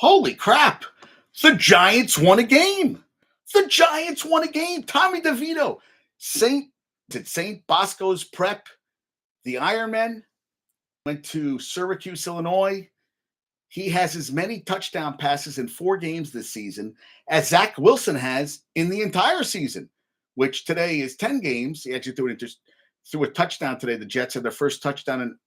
Holy crap. The Giants won a game. The Giants won a game. Tommy DeVito. St. Bosco's Prep, the Ironman, went to Syracuse, Illinois. He has as many touchdown passes in 4 games this season as Zach Wilson has in the entire season, which today is 10 games. He actually threw a touchdown today. The Jets had their first touchdown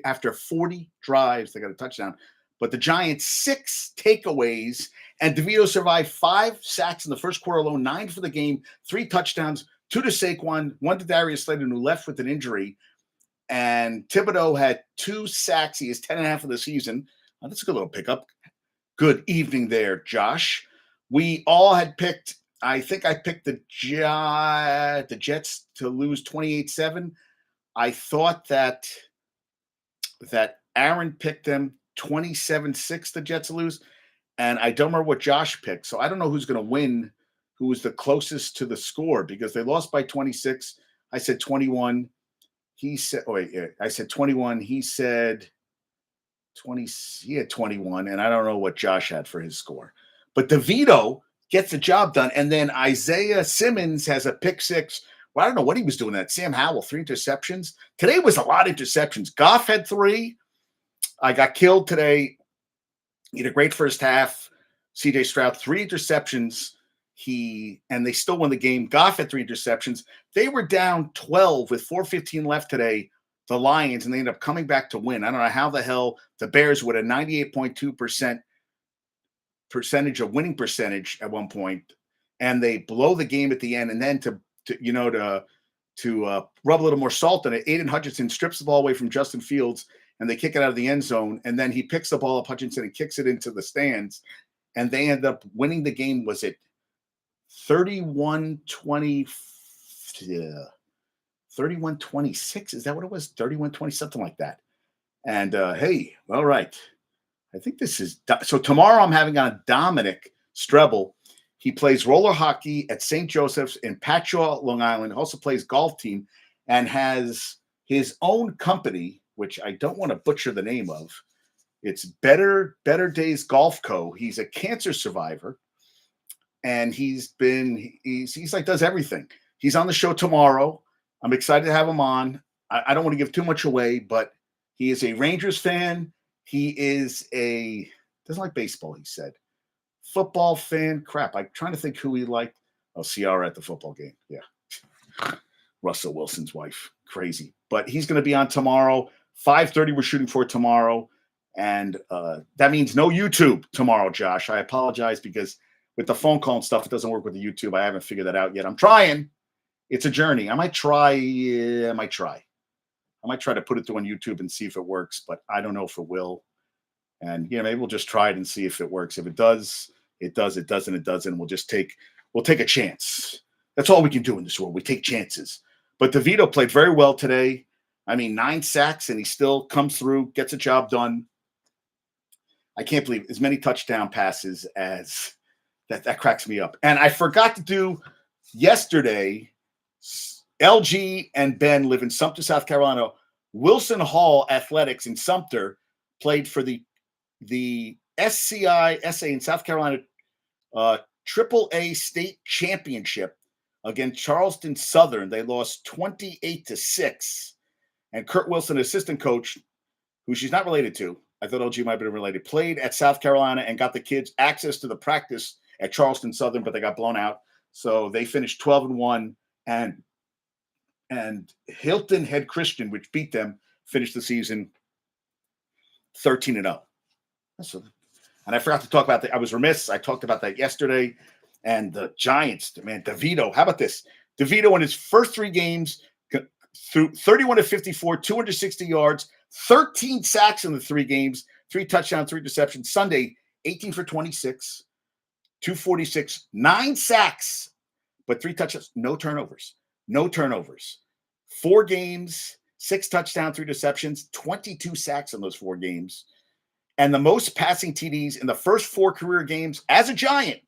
after 40 drives. They got a touchdown. But the Giants, 6 takeaways, and DeVito survived 5 sacks in the first quarter alone, 9 for the game, 3 touchdowns, 2 to Saquon, 1 to Darius Slayton, who left with an injury. And Thibodeau had 2 sacks. He is 10.5 for the season. That's a good little pickup. Good evening there, Josh. We all had picked, I think I picked the Jets to lose 28-7. I thought that Aaron picked them 27-6, the Jets lose. And I don't remember what Josh picked. So I don't know who's going to win, who was the closest to the score, because they lost by 26. I said 21. He said, I said 21. He said 20. He had 21. And I don't know what Josh had for his score. But DeVito gets the job done. And then Isaiah Simmons has a pick 6. Well, I don't know what he was doing that. Sam Howell, 3 interceptions. Today was a lot of interceptions. Goff had 3. I got killed today. He had a great first half. CJ Stroud, 3 interceptions. And they still won the game. Goff had 3 interceptions. They were down 12 with 4:15 left today, the Lions, and they ended up coming back to win. I don't know how the hell the Bears with a 98.2% percentage of winning percentage at one point, and they blow the game at the end. And then to rub a little more salt in it, Aiden Hutchinson strips the ball away from Justin Fields, and they kick it out of the end zone. And then he picks the ball up, Hutchinson, and kicks it into the stands. And they end up winning the game. Was it 31-20? 31-26? Is that what it was? 31-20, something like that. And hey, all right. I think this is so. Tomorrow I'm having on Dominic Strebel. He plays roller hockey at St. Joseph's in Patchogue, Long Island. Also plays golf team and has his own company, which I don't want to butcher the name of. It's Better Days Golf Co. He's a cancer survivor, and he's like does everything. He's on the show tomorrow. I'm excited to have him on. I don't want to give too much away, but he is a Rangers fan. He doesn't like baseball, he said. Football fan. Crap, I'm trying to think who he liked. Oh, Ciara at the football game. Yeah. Russell Wilson's wife. Crazy. But he's going to be on tomorrow. 5:30 we're shooting for tomorrow. And that means no YouTube tomorrow, Josh. I apologize because with the phone call and stuff, it doesn't work with the YouTube. I haven't figured that out yet. I'm trying. It's a journey. I might try. I might try to put it on YouTube and see if it works, but I don't know if it will. And maybe we'll just try it and see if it works. If it does, it does. It doesn't, it doesn't. We'll take a chance. That's all we can do in this world. We take chances. But DeVito played very well today. 9 sacks, and he still comes through, gets a job done. I can't believe as many touchdown passes as that cracks me up. And I forgot to do yesterday. LG and Ben live in Sumter, South Carolina. Wilson Hall Athletics in Sumter played for the SCI SA in South Carolina AAA state championship against Charleston Southern. They lost 28-6. And Kurt Wilson, assistant coach, who she's not related to, I thought LG might have been related, played at South Carolina and got the kids access to the practice at Charleston Southern, but they got blown out. So they finished 12-1. And Hilton Head Christian, which beat them, finished the season 13-0. And I forgot to talk about that. I was remiss. I talked about that yesterday. And the Giants, man, DeVito. How about this? DeVito in his first 3 games threw 31-54, 260 yards, 13 sacks in the 3 games, 3 touchdowns, 3 interceptions. Sunday, 18 for 26, 246, 9 sacks, but 3 touchdowns, no turnovers. 4 games, 6 touchdowns, 3 interceptions, 22 sacks in those 4 games. And the most passing TDs in the first 4 career games as a Giant.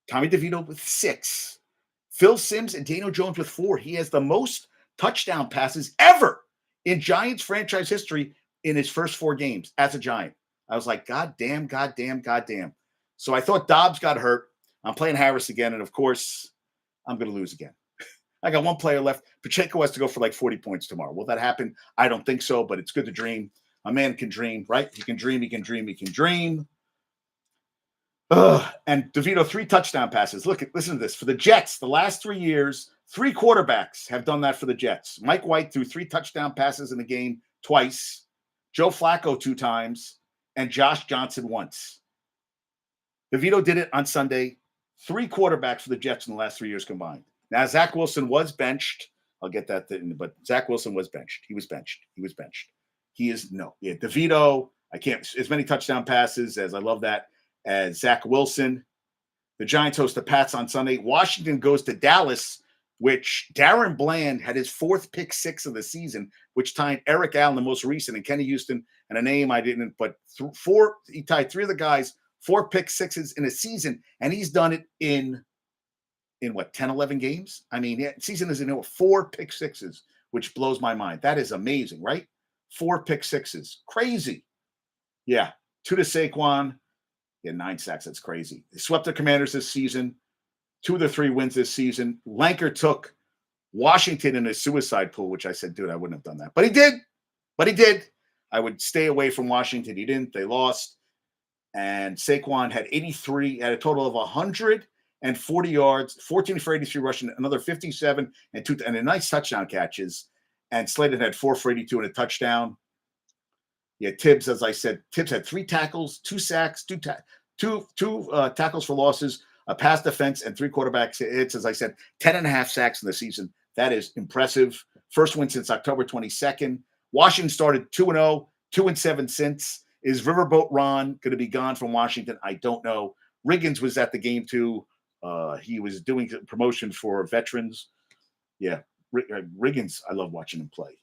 Tommy DeVito with 6. Phil Simms and Daniel Jones with 4. He has the most touchdown passes ever in Giants franchise history in his first 4 games as a Giant. I was like, God damn, God damn, God damn. So I thought Dobbs got hurt. I'm playing Harris again, and of course, I'm going to lose again. I got one player left. Pacheco has to go for like 40 points tomorrow. Will that happen? I don't think so, but it's good to dream. A man can dream, right? He can dream, he can dream, he can dream. And DeVito, 3 touchdown passes. Listen to this. For the Jets, the last 3 years, 3 quarterbacks have done that for the Jets. Mike White threw 3 touchdown passes in the game twice, Joe Flacco 2 times, and Josh Johnson once. DeVito did it on Sunday. 3 quarterbacks for the Jets in the last 3 years combined. Now, Zach Wilson was benched. I'll get that thing, but Zach Wilson was benched. He was benched. He is DeVito. I can't as many touchdown passes as I love that as Zach Wilson. The Giants host the Pats on Sunday. Washington goes to Dallas, which Darren Bland had his 4th pick 6 of the season, which tied Eric Allen, the most recent, and Kenny Houston, and a name I didn't, but 4. He tied 3 of the guys, 4 pick 6s in a season, and he's done it in what, 10, 11 games? I mean, season is in 4 pick 6s, which blows my mind. That is amazing, right? 4 pick 6s. Crazy. Yeah. 2 to Saquon. Yeah, 9 sacks. That's crazy. They swept the Commanders this season. 2 of the 3 wins this season. Lanker took Washington in his suicide pool, which I said, dude, I wouldn't have done that. But he did. I would stay away from Washington. He didn't. They lost. And Saquon had 83 at a total of 140 yards, 14 for 83 rushing, another 57 and a nice touchdown catches. And Slayton had 4 for 82 and a touchdown. Yeah, Tibbs, as I said, Tibbs had 3 tackles, 2 sacks, two tackles for losses, a pass defense, and 3 quarterback hits. As I said, 10.5 sacks in the season. That is impressive. First win since October 22nd. Washington started 2-0, 2-7 since. Is Riverboat Ron going to be gone from Washington? I don't know. Riggins was at the game too. He was doing promotion for veterans. Yeah, Riggins, I love watching him play.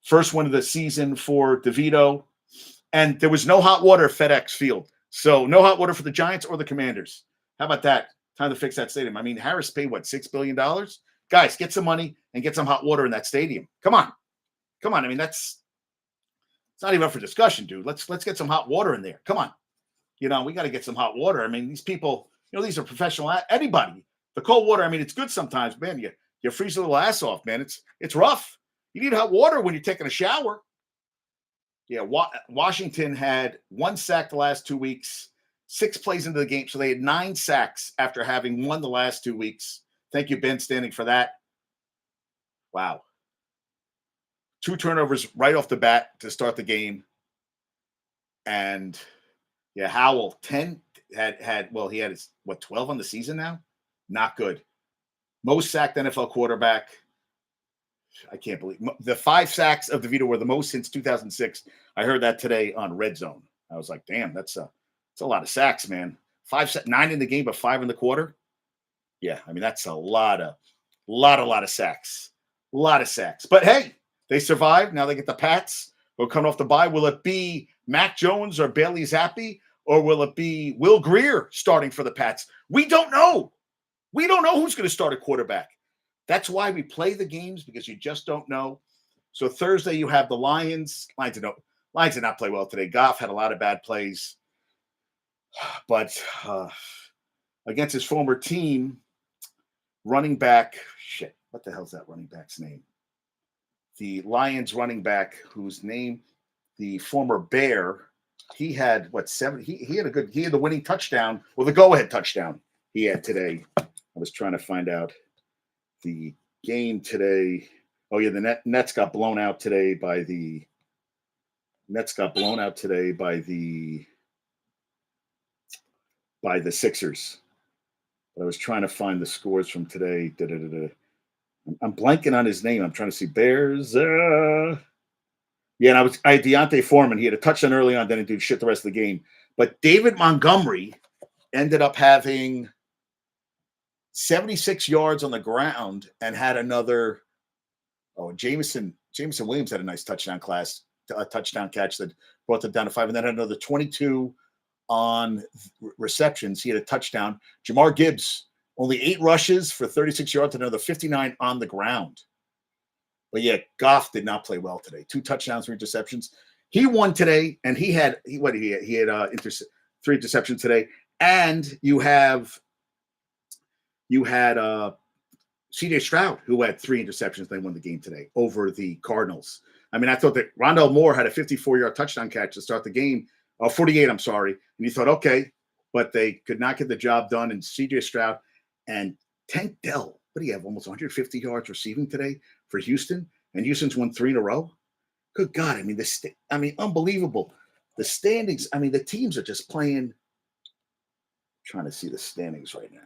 First win of the season for DeVito. And there was no hot water at FedEx Field. So no hot water for the Giants or the Commanders. How about that? Time to fix that stadium. I mean, Harris paid, what, $6 billion? Guys, get some money and get some hot water in that stadium. Come on. I mean, it's not even up for discussion, dude. Let's get some hot water in there. Come on. We got to get some hot water. I mean, these people, these are professional. Anybody. The cold water, I mean, it's good sometimes, man. You freeze a little ass off, man. It's rough. You need hot water when you're taking a shower. Yeah, Washington had 1 sack the last 2 weeks, 6 plays into the game. So they had 9 sacks after having won the last 2 weeks. Thank you, Ben Standing, for that. Wow. 2 turnovers right off the bat to start the game. And yeah, Howell, 10 he had 12 on the season now? Not good. Most sacked NFL quarterback. I can't believe the 5 sacks of DeVito were the most since 2006. I heard that today on Red Zone. I was like, damn, that's a lot of sacks, man. 9 in the game, but 5 in the quarter. Yeah, I mean, that's a lot of sacks. A lot of sacks. But hey, they survived. Now they get the Pats. We're coming off the bye. Will it be Mac Jones or Bailey Zappi, or will it be Will Grier starting for the Pats? We don't know. We don't know who's going to start a quarterback. That's why we play the games, because you just don't know. So Thursday you have the Lions. Lions did not play well today. Goff had a lot of bad plays. But against his former team, running back, what the hell's that running back's name? The Lions running back, whose name, the former Bear, he had 7? He had the winning touchdown, or the go-ahead touchdown he had today. I was trying to find out the game today. Oh yeah, the Nets got blown out today by the Sixers. But I was trying to find the scores from today. I'm blanking on his name. I'm trying to see Bears. Yeah, and I had Deontay Foreman. He had a touchdown early on, didn't do shit the rest of the game. But David Montgomery ended up having 76 yards on the ground and had another. Jameson Williams had a nice touchdown catch that brought them down to 5, and then had another 22 on receptions. He had a touchdown. Jamar Gibbs, only 8 rushes for 36 yards and another 59 on the ground. But yeah, Goff did not play well today. 2 touchdowns, 3 interceptions. He won today, and he had 3 interceptions today. And you had CJ Stroud, who had 3 interceptions. They won the game today over the Cardinals. I mean, I thought that Rondell Moore had a 54-yard touchdown catch to start the game. 48, I'm sorry. And you thought, okay, but they could not get the job done. And CJ Stroud and Tank Dell, what do you have? Almost 150 yards receiving today for Houston. And Houston's won 3 in a row. Good God. I mean, unbelievable. The standings, I mean, the teams are just playing. I'm trying to see the standings right now.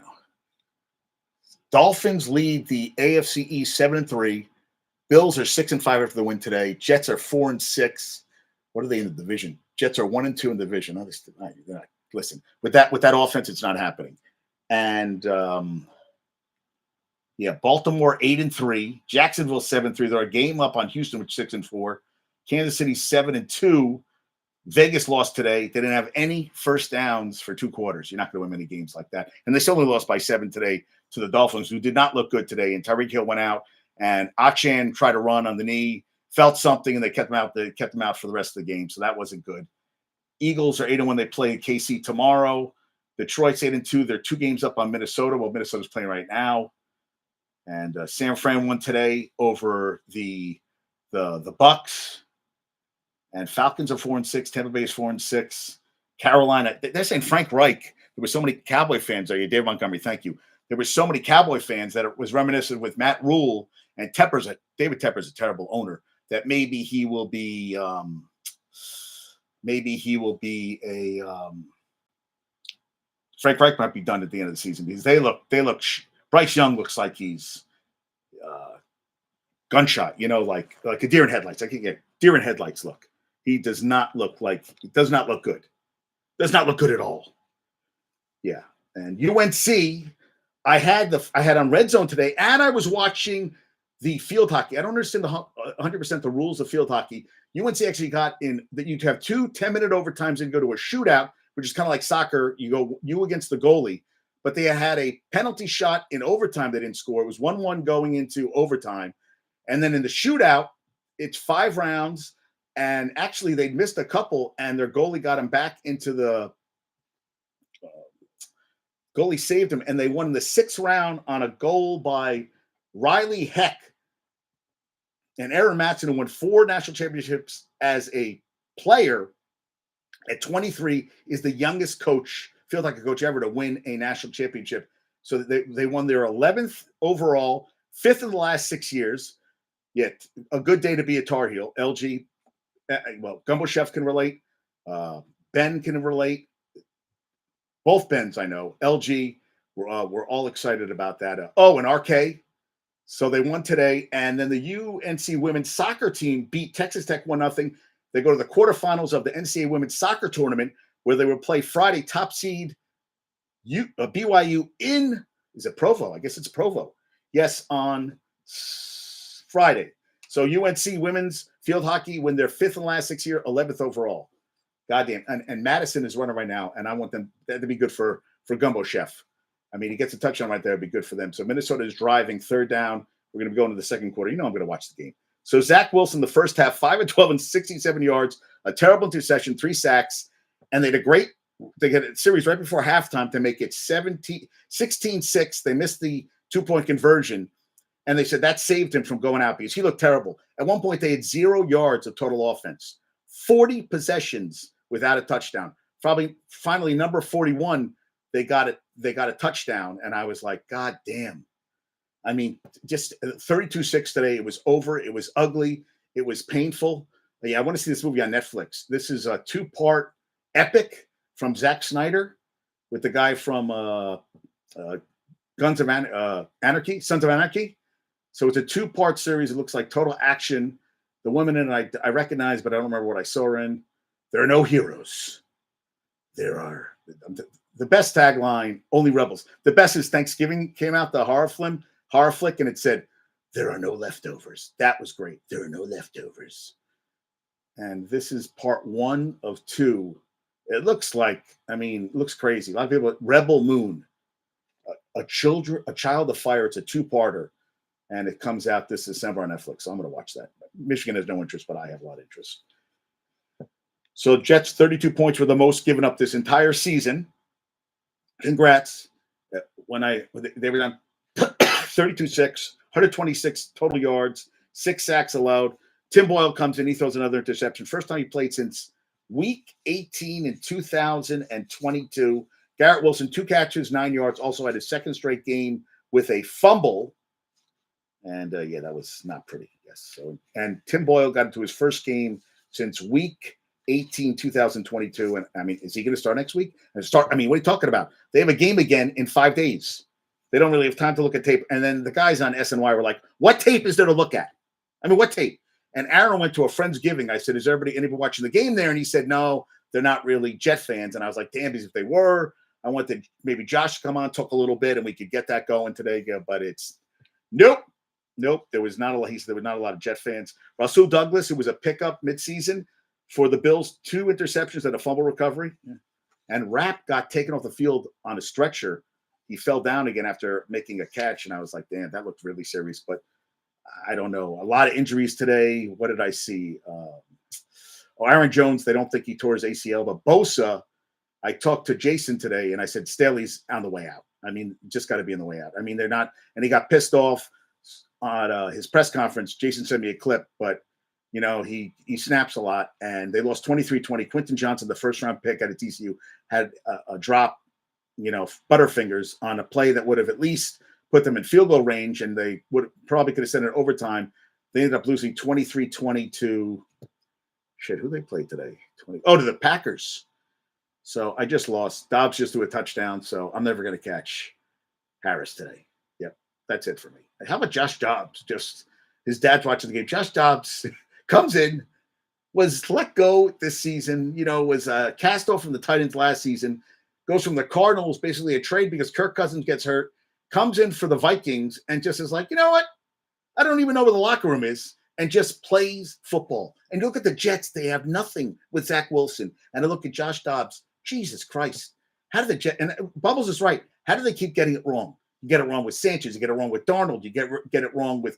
Dolphins lead the AFC East 7-3. Bills are 6-5 after the win today. Jets are 4-6. What are they in the division? Jets are 1-2 in the division. Oh, they're not. Listen, with that offense, it's not happening. And Baltimore 8-3. Jacksonville 7-3. They're a game up on Houston, which 6-4. Kansas City 7-2. Vegas lost today. They didn't have any first downs for 2 quarters. You're not going to win many games like that. And they still only lost by 7 today to the Dolphins, who did not look good today. And Tyreek Hill went out, and Achan tried to run on the knee, felt something, and they kept him out. They kept him out for the rest of the game, so that wasn't good. Eagles are 8-1. They play KC tomorrow. Detroit's 8-2. They're 2 games up on Minnesota. Well, Minnesota's playing right now. And San Fran won today over the Bucks. And Falcons are 4-6. Tampa Bay is 4-6. Carolina, they're saying Frank Reich. There were so many Cowboy fans there. Dave Montgomery, thank you. There were so many Cowboy fans that it was reminiscent with Matt Rule and David Tepper's a terrible owner. That maybe he will be Frank Reich might be done at the end of the season because they look. Bryce Young looks like he's gunshot, like a deer in headlights. I can get deer in headlights look. He does not look good. Does not look good at all. Yeah. And UNC, I had on Red Zone today, and I was watching the field hockey. I don't understand 100% the rules of field hockey. UNC actually got in that you have 2 10-minute overtimes and go to a shootout, which is kind of like soccer. You against the goalie, but they had a penalty shot in overtime. They didn't score. It was 1-1 going into overtime. And then in the shootout, it's 5 rounds. And actually, they missed a couple, and their goalie got him back into the goalie saved him, and they won the 6th round on a goal by Riley Heck. And Aaron Matson, who won 4 national championships as a player at 23, is the youngest field hockey coach ever to win a national championship. So they won their 11th overall, 5th in the last 6 years. Yet a good day to be a Tar Heel. LG, Gumbo Chef can relate. Ben can relate. Both Bens I know. LG, we're all excited about that. And RK. So they won today. And then the UNC women's soccer team beat Texas Tech 1-0. They go to the quarterfinals of the NCAA women's soccer tournament, where they will play Friday, top seed BYU is it Provo? I guess it's Provo. Yes, on Friday. So UNC women's field hockey win their 5th and last 6 year, 11th overall. Goddamn. And Madison is running right now, and I want that to be good for Gumbo Chef. I mean, he gets a touchdown right there. It'd be good for them. So Minnesota is driving, 3rd down. We're going to be going to the second quarter. I'm going to watch the game. So Zach Wilson, the first half, 5-12 and 67 yards, a terrible interception, 3 sacks, and they get a series right before halftime to make it 16-6. They missed the 2-point conversion, and they said that saved him from going out because he looked terrible. At one point, they had 0 yards of total offense, 40 possessions without a touchdown. Finally, number 41, they got a touchdown, and I was like, God damn. I mean, just 32-6 today. It was over. It was ugly. It was painful. Yeah, I want to see this movie on Netflix. This is a 2-part epic from Zack Snyder with the guy from Sons of Anarchy. So it's a 2-part series. It looks like total action. The women in it I recognize, but I don't remember what I saw her in. There are no heroes. There are. The best tagline, only rebels. The best is Thanksgiving came out, the horror flick, and it said, there are no leftovers. That was great. There are no leftovers. And this is part 1 of 2. It looks crazy. A lot of people, Rebel Moon, a child of fire. It's a 2-parter, and it comes out this December on Netflix. So I'm going to watch that. Michigan has no interest, but I have a lot of interest. So Jets 32 points were the most given up this entire season. Congrats. They were down 32-6, 126 total yards, 6 sacks allowed. Tim Boyle comes in, he throws another interception. First time he played since week 18 in 2022. Garrett Wilson, 2 catches, 9 yards, also had his second straight game with a fumble. And that was not pretty. Yes. So, and Tim Boyle got into his first game since week 18, 2022. And I mean, is he going to start next week? What are you talking about? They have a game again in 5 days. They don't really have time to look at tape. And then the guys on SNY were like, what tape is there to look at? I mean, what tape? And Aaron went to a Friendsgiving. I said, is anybody watching the game there? And he said, no, they're not really Jet fans. And I was like, damn, because if they were, I wanted maybe Josh to come on, talk a little bit, and we could get that going today. But it's nope. There was not a lot. There was not a lot of Jet fans. Rasul Douglas, who was a pickup midseason for the Bills, 2 interceptions and a fumble recovery. And Rapp got taken off the field on a stretcher. He fell down again after making a catch, and I was like, damn, that looked really serious. But I don't know. A lot of injuries today. What did I see? Aaron Jones, they don't think he tore his ACL, but Bosa, I talked to Jason today, and I said, Staley's on the way out. I mean, just got to be on the way out. I mean, they're not, and he got pissed off on his press conference. Jason sent me a clip, but, he snaps a lot, and they lost 23-20. Quentin Johnson, the first-round pick out of TCU, had a drop, Butterfingers on a play that would have at least put them in field goal range, and they would probably could have sent it overtime. They ended up losing 23-20 to who they played today? To the Packers. So I just lost. Dobbs just threw a touchdown, so I'm never going to catch Harris today. Yep, that's it for me. How about Josh Dobbs? Just his dad's watching the game. Josh Dobbs comes in, was let go this season, was cast off from the Titans last season, goes from the Cardinals, basically a trade because Kirk Cousins gets hurt, comes in for the Vikings and just is like, you know what? I don't even know where the locker room is, and just plays football. And you look at the Jets, they have nothing with Zach Wilson. And I look at Josh Dobbs, Jesus Christ. How do the Jets, and Bubbles is right, how do they keep getting it wrong? You get it wrong with Sanchez, you get it wrong with Darnold, you get it wrong with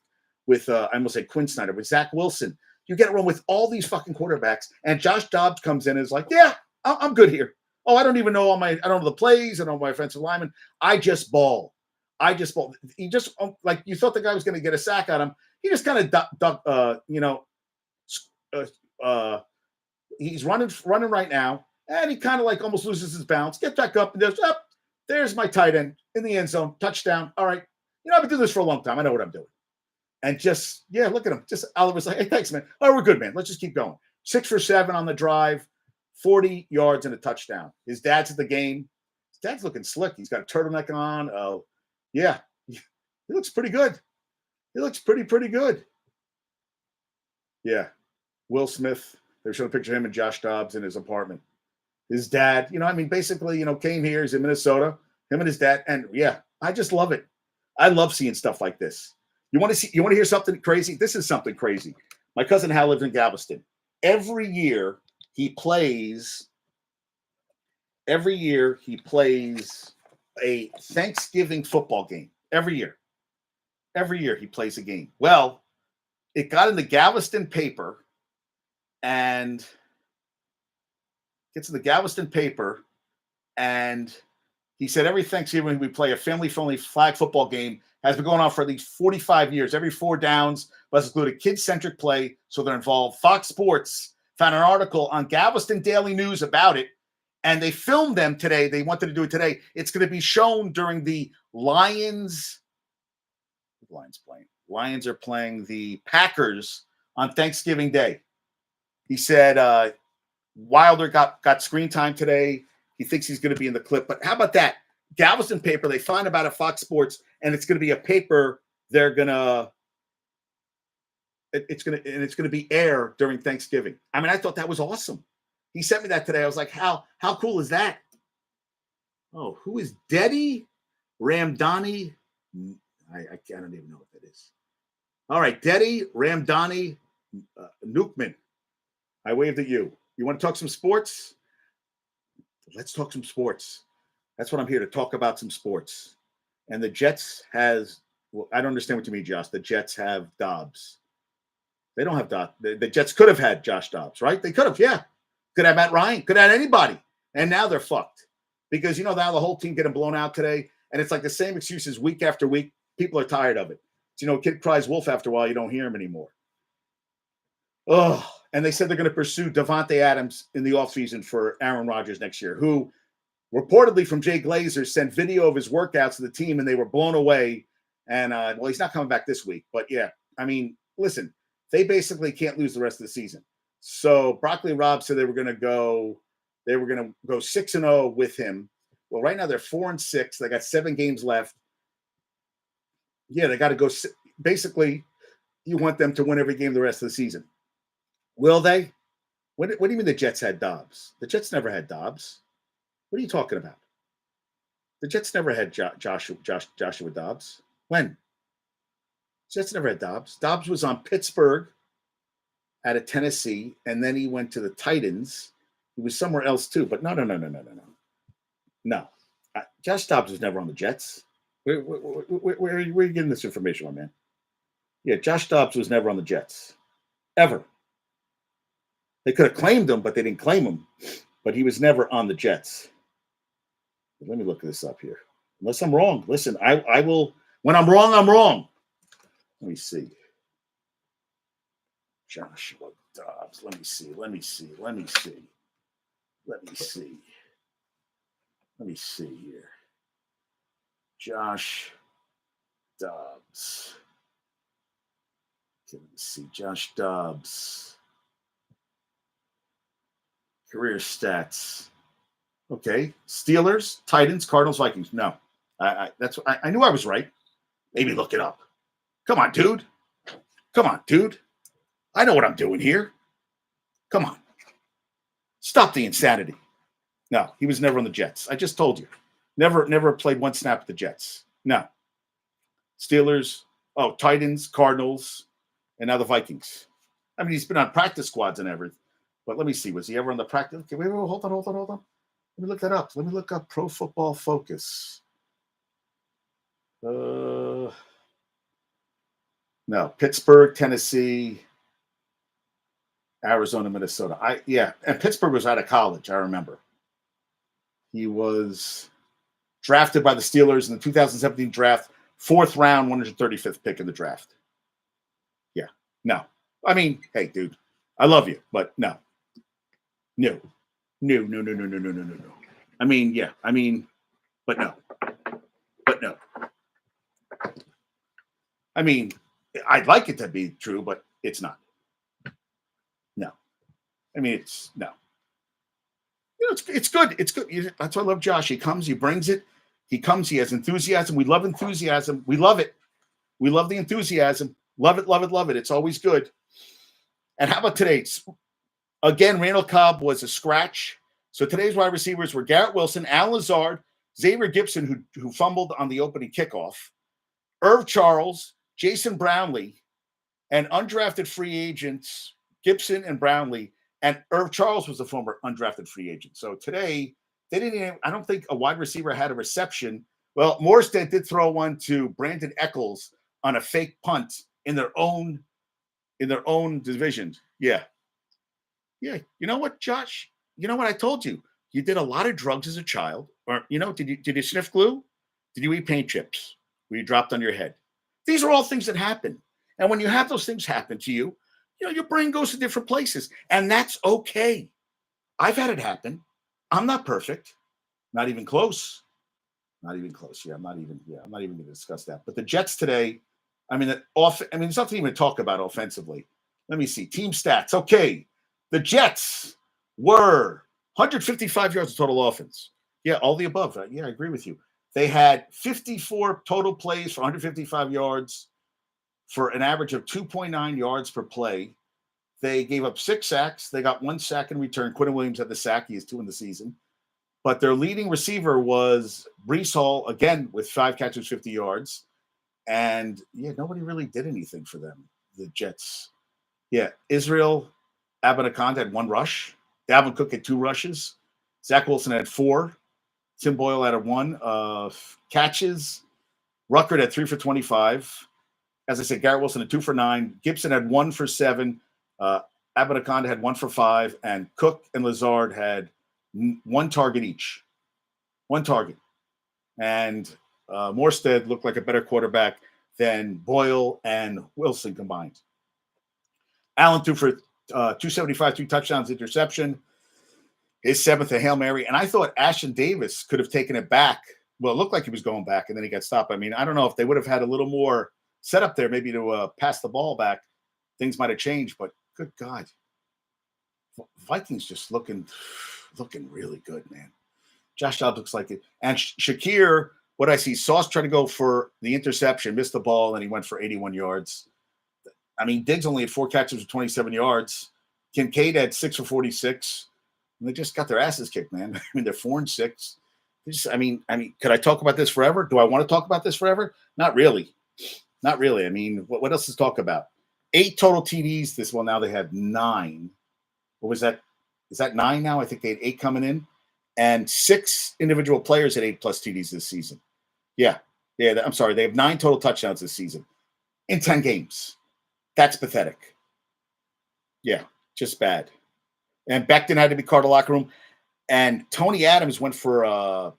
I almost say Quinn Snyder, with Zach Wilson. You get it wrong with all these fucking quarterbacks. And Josh Dobbs comes in and is like, yeah, I'm good here. Oh, I don't even know I don't know the plays. I don't know my offensive lineman. I just ball. He just, like, you thought the guy was going to get a sack on him. He just kind of, he's running right now. And he kind of like almost loses his balance. Gets back up and goes, there's my tight end in the end zone. Touchdown. All right. I've been doing this for a long time. I know what I'm doing. And look at him. Just Oliver's like, hey, thanks, man. Oh, we're good, man. Let's just keep going. 6 for 7 on the drive, 40 yards and a touchdown. His dad's at the game. His dad's looking slick. He's got a turtleneck on. Oh, yeah. He looks pretty good. He looks pretty good. Yeah. Will Smith. They were showing a picture of him and Josh Dobbs in his apartment. His dad, basically, came here. He's in Minnesota. Him and his dad. And yeah, I just love it. I love seeing stuff like this. You want to hear something crazy? This is something crazy. My cousin Hal lives in Galveston. Every year he plays a Thanksgiving football game. Every year he plays a game. Well, it got in the Galveston paper, and he said every Thanksgiving we play a family-friendly flag football game. Has been going on for at least 45 years. Every 4 downs must include a kid-centric play, so they're involved. Fox Sports found an article on Galveston Daily News about it, and they filmed them today. They wanted to do it today. It's going to be shown during the Lions. Lions are playing the Packers on Thanksgiving Day. He said Wilder got screen time today. He thinks he's going to be in the clip. But how about that? Galveston paper, they find about at Fox Sports, and it's going to be a paper they're going to it's going to be air during Thanksgiving. I mean, I thought that was awesome. He sent me that today. I was like, how cool is that? Oh, who is Dedi Ramdani? I don't even know what that is. All right, Dedi Ramdani Nukman. I waved at you. You want to talk some sports? Let's talk some sports. That's what I'm here to talk about, some sports. And the Jets I don't understand what you mean, Josh. The Jets have Dobbs. They don't have Dobbs. The Jets could have had Josh Dobbs, right? They could have, yeah. Could have Matt Ryan. Could have anybody. And now they're fucked because now the whole team getting blown out today, and it's like the same excuses week after week. People are tired of it. Kid cries wolf after a while. You don't hear him anymore. Oh, and they said they're going to pursue Devontae Adams in the offseason for Aaron Rodgers next year, who reportedly from Jay Glazer sent video of his workouts to the team, and they were blown away. And, well, he's not coming back this week. But, yeah, I mean, listen, they basically can't lose the rest of the season. So Broccoli and Rob said they were going to go 6-0 with him. Well, right now they're 4-6. They got 7 games left. Yeah, they got to go. Basically, you want them to win every game the rest of the season. Will they? What do you mean the Jets had Dobbs? The Jets never had Dobbs. What are you talking about? The Jets never had Joshua Dobbs. When? Jets never had Dobbs. Dobbs was on Pittsburgh out of Tennessee, and then he went to the Titans. He was somewhere else too, but no. No. Josh Dobbs was never on the Jets. Where are you getting this information on, man? Yeah, Josh Dobbs was never on the Jets. Ever. They could have claimed him, but they didn't claim him. But he was never on the Jets. Let me look this up here. Unless I'm wrong. Listen, I will. When I'm wrong, I'm wrong. Let me see. Joshua Dobbs. Let me see here. Josh Dobbs. Let me see. Josh Dobbs. Career stats. Okay. Steelers, Titans, Cardinals, Vikings. No. I knew I was right. Maybe look it up. Come on, dude. I know what I'm doing here. Come on. Stop the insanity. No, he was never on the Jets. I just told you. Never played one snap with the Jets. No. Steelers, Titans, Cardinals, and now the Vikings. I mean, he's been on practice squads and everything. But let me see. Was he ever on the practice? Okay, wait, hold on. Let me look that up. Let me look up Pro Football Focus. No, Pittsburgh, Tennessee, Arizona, Minnesota. And Pittsburgh was out of college, I remember. He was drafted by the Steelers in the 2017 draft, 4th round, 135th pick in the draft. Yeah, no. I mean, hey, dude, I love you, but no. No. I mean, but no. I mean, I'd like it to be true, but it's not. No. I mean, it's no. It's good. It's good. That's why I love Josh. He comes, he brings it. He comes, he has enthusiasm. We love enthusiasm. We love it. We love the enthusiasm. Love it. It's always good. And how about today? Again, Randall Cobb was a scratch. So today's wide receivers were Garrett Wilson, Al Lazard, Xavier Gibson, who fumbled on the opening kickoff, Irv Charles, Jason Brownlee, and undrafted free agents, Gibson and Brownlee. And Irv Charles was a former undrafted free agent. So today, I don't think a wide receiver had a reception. Well, Morstead did throw one to Brandon Eccles on a fake punt in their own division. Yeah. You know what, Josh? You know what I told you? You did a lot of drugs as a child. Or, did you sniff glue? Did you eat paint chips? Were you dropped on your head? These are all things that happen. And when you have those things happen to you, your brain goes to different places. And that's okay. I've had it happen. I'm not perfect. Not even close. Yeah, I'm not even going to discuss that. But the Jets today, there's nothing even to talk about offensively. Let me see. Team stats. Okay. The Jets were 155 yards of total offense. Yeah, all the above. Yeah, I agree with you. They had 54 total plays for 155 yards for an average of 2.9 yards per play. They gave up 6 sacks. They got 1 sack in return. Quinton Williams had the sack. He has 2 in the season. But their leading receiver was Breece Hall, again, with 5 catches, 50 yards. And, nobody really did anything for them, the Jets. Yeah, Israel Abinakand had 1 rush. Dalvin Cook had 2 rushes. Zach Wilson had 4. Tim Boyle had 1 catches. Ruckert had 3 for 25. As I said, Garrett Wilson had 2 for 9. Gibson had 1 for 7. Abinaconda had 1 for 5, and Cook and Lazard had one target each. One target. And Morstead looked like a better quarterback than Boyle and Wilson combined. Allen threw for 275, 2 touchdowns, interception. His 7th, a Hail Mary. And I thought Ashton Davis could have taken it back. Well, it looked like he was going back, and then he got stopped. I mean, I don't know if they would have had a little more setup there, maybe to pass the ball back. Things might have changed, but good God. Vikings just looking really good, man. Josh Dobbs looks like it. And Shakir, what I see, Sauce tried to go for the interception, missed the ball, and he went for 81 yards. I mean, Diggs only had 4 catches for 27 yards. Kincaid had 6 for 46. And they just got their asses kicked, man. I mean, they're 4-6. I mean, could I talk about this forever? Do I want to talk about this forever? Not really. Not really. I mean, what else to talk about? 8 total TDs. Now they have 9. What was that? Is that 9 now? I think they had 8 coming in. And 6 individual players had 8+ TDs this season. Yeah. I'm sorry. They have 9 total touchdowns this season in 10 games. That's pathetic. Yeah, just bad. And Becton had to be called to the locker room. And Tony Adams went for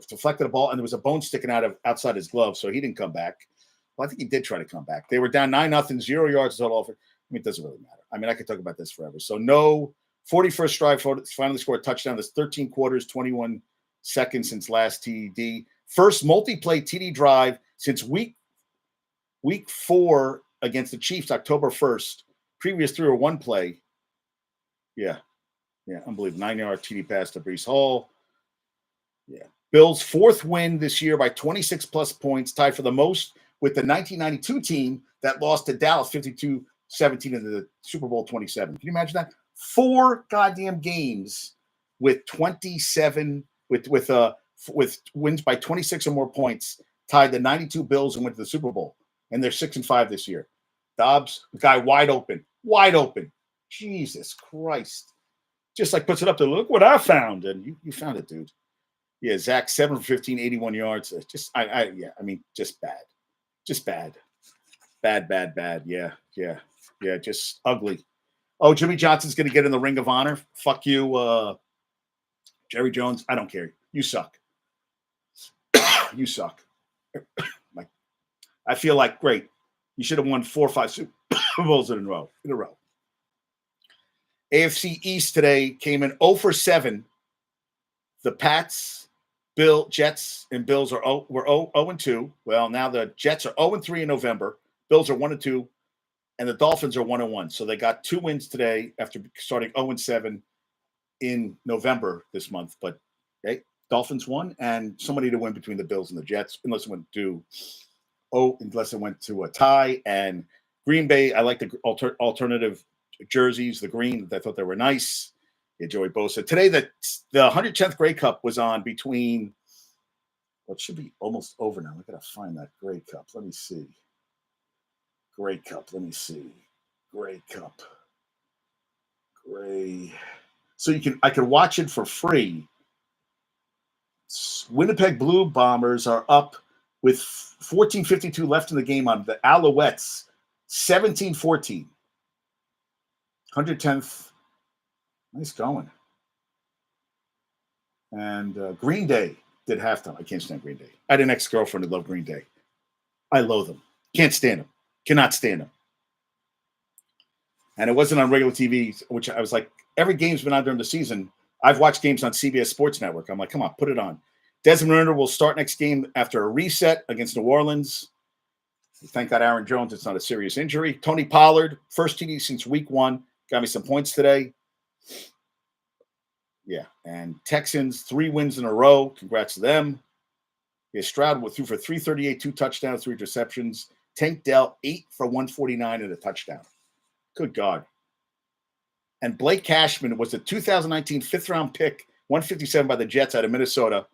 deflected a ball, and there was a bone sticking outside his glove, so he didn't come back. Well, I think he did try to come back. They were down 9-0, 0 yards total. I mean, it doesn't really matter. I mean, I could talk about this forever. So no 41st drive, finally scored a touchdown. That's 13 quarters, 21 seconds since last TD. First multi-play TD drive since week 4 against the Chiefs, October 1st. Previous 3 or 1 play. Yeah, unbelievable. 9-yard TD pass to Breece Hall. Yeah. Bills' 4th win this year by 26+ points, tied for the most with the 1992 team that lost to Dallas 52-17 in the Super Bowl 27. Can you imagine that? 4 goddamn games with 27 with wins by 26 or more points, tied the 92 Bills and went to the Super Bowl. And they're 6-5 this year. Dobbs, guy wide open. Jesus Christ. Just like puts it up there. Look what I found. And you found it, dude. Yeah, Zach, 7 for 15, 81 yards. Just bad. Just bad. Bad. Yeah, just ugly. Oh, Jimmy Johnson's going to get in the Ring of Honor. Fuck you, Jerry Jones. I don't care. You suck. You suck. I feel like, great. You should have won 4 or 5 Super Bowls in a row. AFC East today came in 0 for 7. The Pats, Jets, and Bills were 0-2. Well, now the Jets are 0-3 in November. Bills are 1-2, and the Dolphins are 1-1. So they got 2 wins today after starting 0-7 in November this month. But hey, Dolphins won, and somebody to win between the Bills and the Jets, unless it went to a tie. And Green Bay, I like the alternative jerseys, the green. I thought they were nice. Yeah, Joey Bosa. Today, the 110th Grey Cup was on between what should be almost over now. I got to find that Grey Cup. Let me see. Grey Cup. Grey Cup. Grey. So I can watch it for free. Winnipeg Blue Bombers are up with 14:52 left in the game on the Alouettes, 17-14. 110th. Nice going. And Green Day did halftime. I can't stand Green Day. I had an ex-girlfriend who loved Green Day. I loathe them. Can't stand them. Cannot stand them. And it wasn't on regular TV, which I was like, every game's been on during the season. I've watched games on CBS Sports Network. I'm like, come on, put it on. Desmond Ridder will start next game after a reset against New Orleans. Thank God Aaron Jones, it's not a serious injury. Tony Pollard, first TD since week 1. Got me some points today. Yeah, and Texans, 3 wins in a row. Congrats to them. Yeah, Stroud threw for 338, 2 touchdowns, 3 interceptions. Tank Dell, 8 for 149 and a touchdown. Good God. And Blake Cashman was the 2019 5th-round pick, 157 by the Jets out of Minnesota.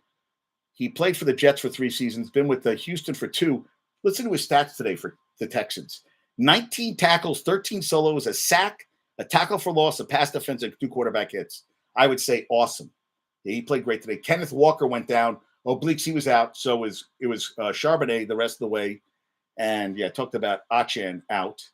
He played for the Jets for 3 seasons, been with the Houston for 2. Listen to his stats today for the Texans. 19 tackles, 13 solos, a sack, a tackle for loss, a pass defense, and 2 quarterback hits. I would say awesome. Yeah, he played great today. Kenneth Walker went down. Obliques, he was out. So it was Charbonnet the rest of the way. And, yeah, talked about Achan out.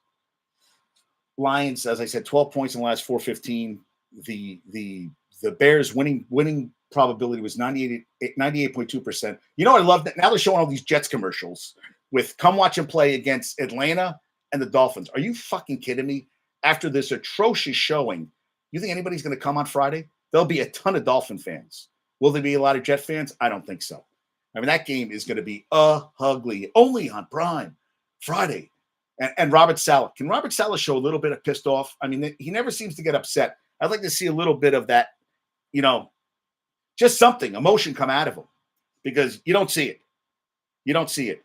Lions, as I said, 12 points in the last 4:15. The Bears winning probability was 98.2%. You know what I love? That now they're showing all these Jets commercials with come watch and play against Atlanta and the Dolphins. Are you fucking kidding me? After this atrocious showing, you think anybody's going to come on Friday? There'll be a ton of Dolphin fans. Will there be a lot of Jet fans? I don't think so. I mean, that game is going to be ugly. Only on Prime Friday. And Robert Saleh. Can Robert Saleh show a little bit of pissed off? I mean, he never seems to get upset. I'd like to see a little bit of that, just something, emotion come out of him, because you don't see it. You don't see it.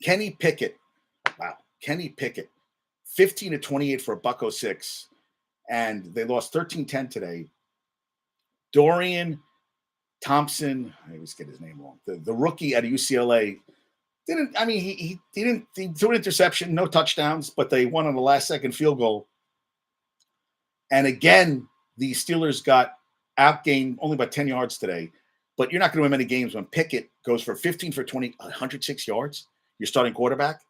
Kenny Pickett. Wow. Kenny Pickett. 15-28 for $106. And they lost 13-10 today. Dorian Thompson, I always get his name wrong. The rookie at UCLA he threw an interception, no touchdowns, but they won on the last second field goal. And again, the Steelers got outgained only by 10 yards today. But you're not going to win many games when Pickett goes for 15 for 20, 106 yards. Your starting quarterback.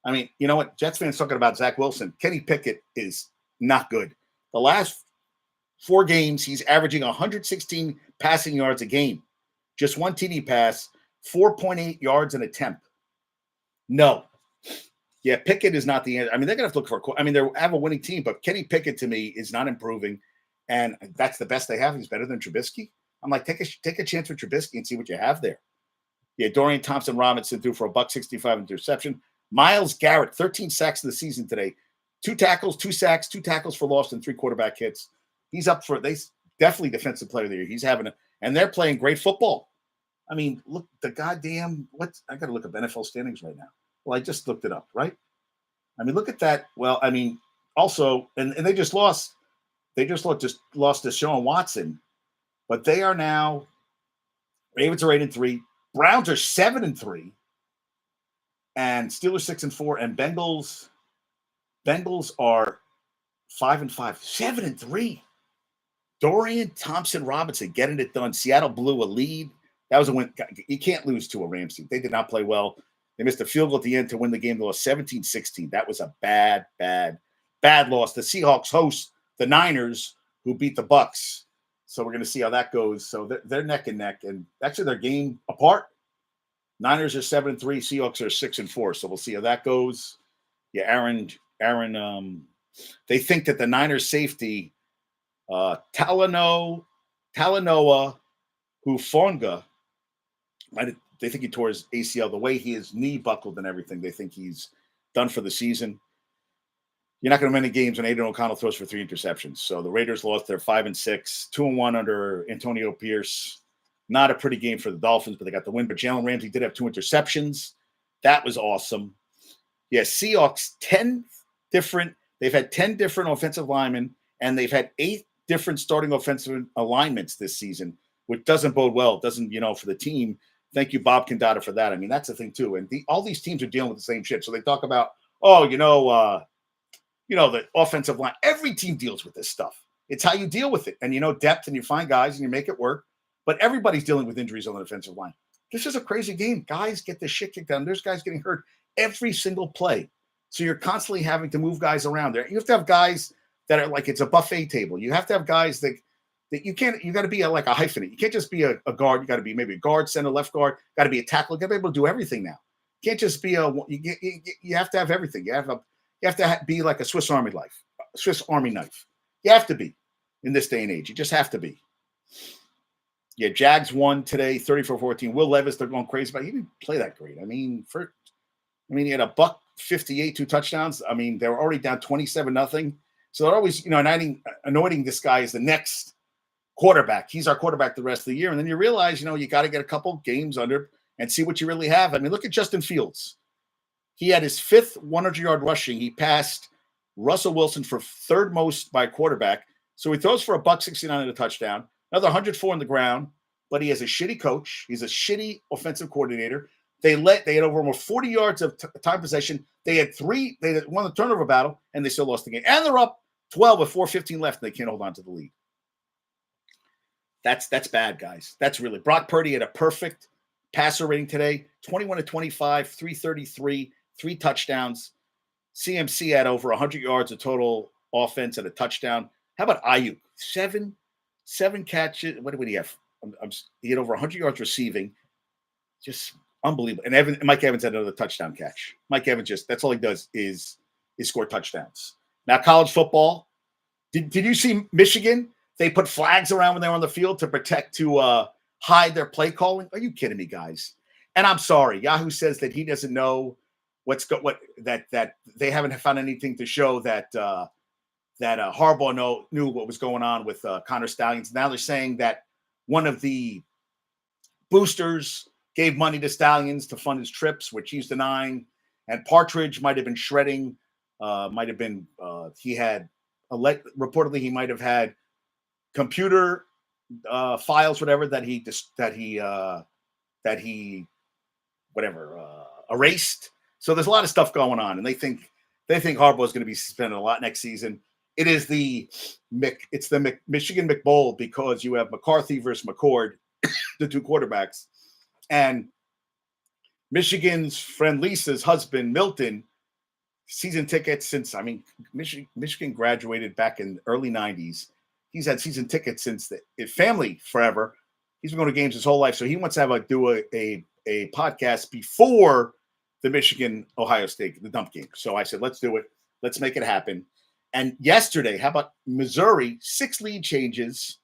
I mean, you know what? Jets fans talking about Zach Wilson. Kenny Pickett is not good. The last 4 games, he's averaging 116 passing yards a game. Just 1 TD pass, 4.8 yards an attempt. No. Yeah, Pickett is not the answer. I mean, they're going to have to look for – they have a winning team, but Kenny Pickett to me is not improving, and that's the best they have. He's better than Trubisky. I'm like, take a chance with Trubisky and see what you have there. Yeah, Dorian Thompson-Robinson threw for $165 interception. Myles Garrett, 13 sacks in the season today. 2 tackles, 2 sacks, 2 tackles for loss, and 3 quarterback hits. He's up for – they definitely defensive player of the year. He's having – and they're playing great football. I mean, look, the goddamn – I got to look up NFL standings right now. Well, I just looked it up, right? I mean, look at that. Well, I mean, also, and they just lost. They just lost to Deshaun Watson, but they are now. Ravens are 8-3. Browns are 7-3, and Steelers 6-4, and Bengals are 5-5, 7-3. Dorian Thompson-Robinson getting it done. Seattle blew a lead. That was a win. You can't lose to a Rams team. They did not play well. They missed a field goal at the end to win the game. They lost 17-16. That was a bad loss. The Seahawks host the Niners, who beat the Bucks. So we're going to see how that goes. So they're neck and neck, and actually their game apart. Niners are 7-3. Seahawks are 6-4. So we'll see how that goes. Yeah, Aaron. They think that the Niners safety, Talanoa Hufanga, they think he tore his ACL. The way his knee buckled and everything, they think he's done for the season. You're not going to win any games when Aiden O'Connell throws for 3 interceptions. So the Raiders lost their 5-6, 2-1 under Antonio Pierce. Not a pretty game for the Dolphins, but they got the win. But Jalen Ramsey did have 2 interceptions. That was awesome. Yeah, Seahawks, they've had 10 different offensive linemen, and they've had 8 different starting offensive alignments this season, which doesn't bode well. It doesn't, for the team. Thank you, Bob Condata, for that. I mean, that's the thing, too. And all these teams are dealing with the same shit. So they talk about, the offensive line. Every team deals with this stuff. It's how you deal with it. And, depth, and you find guys and you make it work. But everybody's dealing with injuries on the defensive line. This is a crazy game. Guys get the shit kicked down. There's guys getting hurt every single play. So you're constantly having to move guys around there. You have to have guys that are like it's a buffet table. You have to have guys that you got to be like a hyphenate. You can't just be a guard. You got to be maybe a guard, center, left guard. Got to be a tackle. You got to be able to do everything now. You can't just be you have to have everything. You have to be like a Swiss Army knife. You have to be in this day and age. You just have to be. Yeah, Jags won today, 34-14. Will Levis, they're going crazy, but he didn't play that great. I mean, he had $158, 2 touchdowns. I mean, they were already down 27-0. So they're always, anointing this guy as the next quarterback. He's our quarterback the rest of the year. And then you realize, you got to get a couple games under and see what you really have. I mean, look at Justin Fields. He had his 5th 100-yard rushing. He passed Russell Wilson for 3rd most by a quarterback. So he throws for $169 and a touchdown. Another 104 on the ground, but he has a shitty coach. He's a shitty offensive coordinator. They had over 40 yards of time possession. They had won the turnover battle, and they still lost the game. And they're up 12 with 4:15 left, and they can't hold on to the lead. That's bad, guys. That's really. Brock Purdy had a perfect passer rating today, 21-25, 333, 3 touchdowns. CMC had over 100 yards of total offense and a touchdown. How about Ayuk? Seven catches. What did he have? He had over 100 yards receiving. Just unbelievable. And Mike Evans had another touchdown catch. Mike Evans that's all he does is score touchdowns. Now, college football. Did you see Michigan? They put flags around when they were on the field to hide their play calling. Are you kidding me, guys? And I'm sorry, Yahoo says that he doesn't know that they haven't found anything to show that Harbaugh knew what was going on with Connor Stallions. Now they're saying that one of the boosters gave money to Stallions to fund his trips, which he's denying. And Partridge might have been shredding. Reportedly he might have had computer files, whatever, that he erased. So there's a lot of stuff going on, and they think Harbaugh is going to be suspended a lot next season. It is the Michigan McBowl, because you have McCarthy versus McCord, the two quarterbacks, and Michigan's friend Lisa's husband Milton, season tickets since Michigan graduated back in the early 90s. He's had season tickets since family forever. He's been going to games his whole life, so he wants to do a podcast before the Michigan-Ohio State, the dump game. So I said, let's do it. Let's make it happen. And yesterday, how about Missouri? 6 lead changes.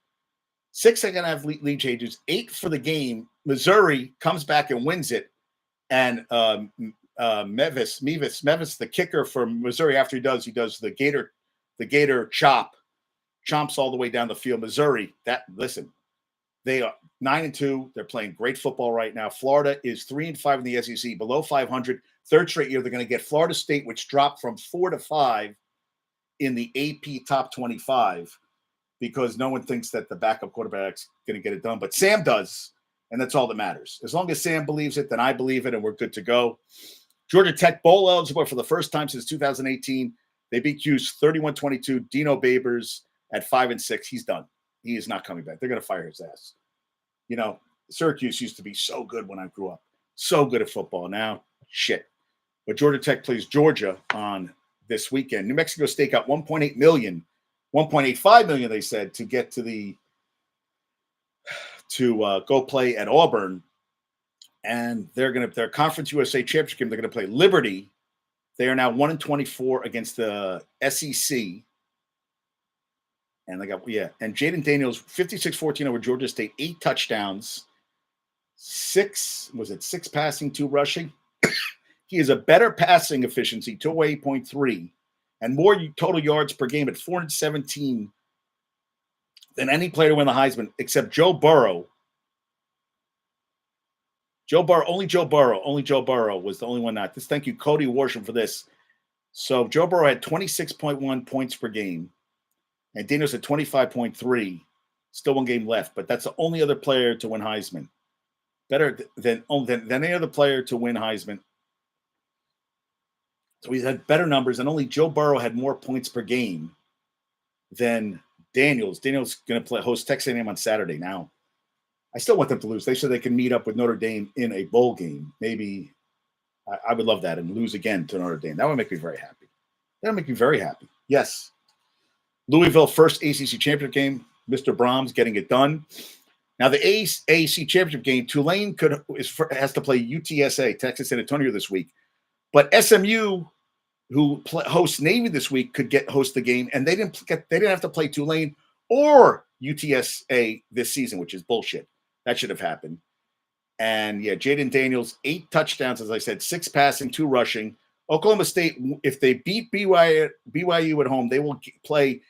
6 second-half lead changes. 8 for the game. Missouri comes back and wins it. And Mevis, the kicker for Missouri, after he does the Gator chomps all the way down the field. Missouri, they are 9-2. They're playing great football right now. Florida is 3-5 in the SEC, below 500. Third straight year, they're going to get Florida State, which dropped from 4 to 5 in the AP top 25, because no one thinks that the backup quarterback's going to get it done. But Sam does, and that's all that matters. As long as Sam believes it, then I believe it, and we're good to go. Georgia Tech bowl eligible for the first time since 2018. They beat Hughes 31-22. Dino Babers at 5-6. He's done. He is not coming back. They're going to fire his ass. You know, Syracuse used to be so good when I grew up. So good at football. Now, shit. But Georgia Tech plays Georgia on this weekend. New Mexico State got $1.8 million, $1.85 million, they said, to get to go play at Auburn. And their Conference USA Championship game, they're going to play Liberty. They are now 1-24 against the SEC. And and Jaden Daniels, 56-14 over Georgia State, 8 touchdowns, 6 passing, 2 rushing. He has a better passing efficiency, 208.3, and more total yards per game at 417 than any player to win the Heisman, except Joe Burrow. Only Joe Burrow was the only one not. Thank you, Cody Worsham, for this. So Joe Burrow had 26.1 points per game, and Daniels had 25.3. Still 1 game left, but that's the only other player to win Heisman. Better than any other player to win Heisman. So he's had better numbers, and only Joe Burrow had more points per game than Daniels. Daniels going to host Texas A&M on Saturday. Now, I still want them to lose. They said they can meet up with Notre Dame in a bowl game. Maybe I would love that, and lose again to Notre Dame. That would make me very happy. Yes. Louisville, first ACC championship game. Mr. Brahms getting it done. Now, the AAC championship game, Tulane has to play UTSA, Texas San Antonio, this week. But SMU, who hosts Navy this week, could host the game, and they didn't have to play Tulane or UTSA this season, which is bullshit. That should have happened. And Jaden Daniels, 8 touchdowns, as I said, 6 passing, 2 rushing. Oklahoma State, if they beat BYU at home, they will play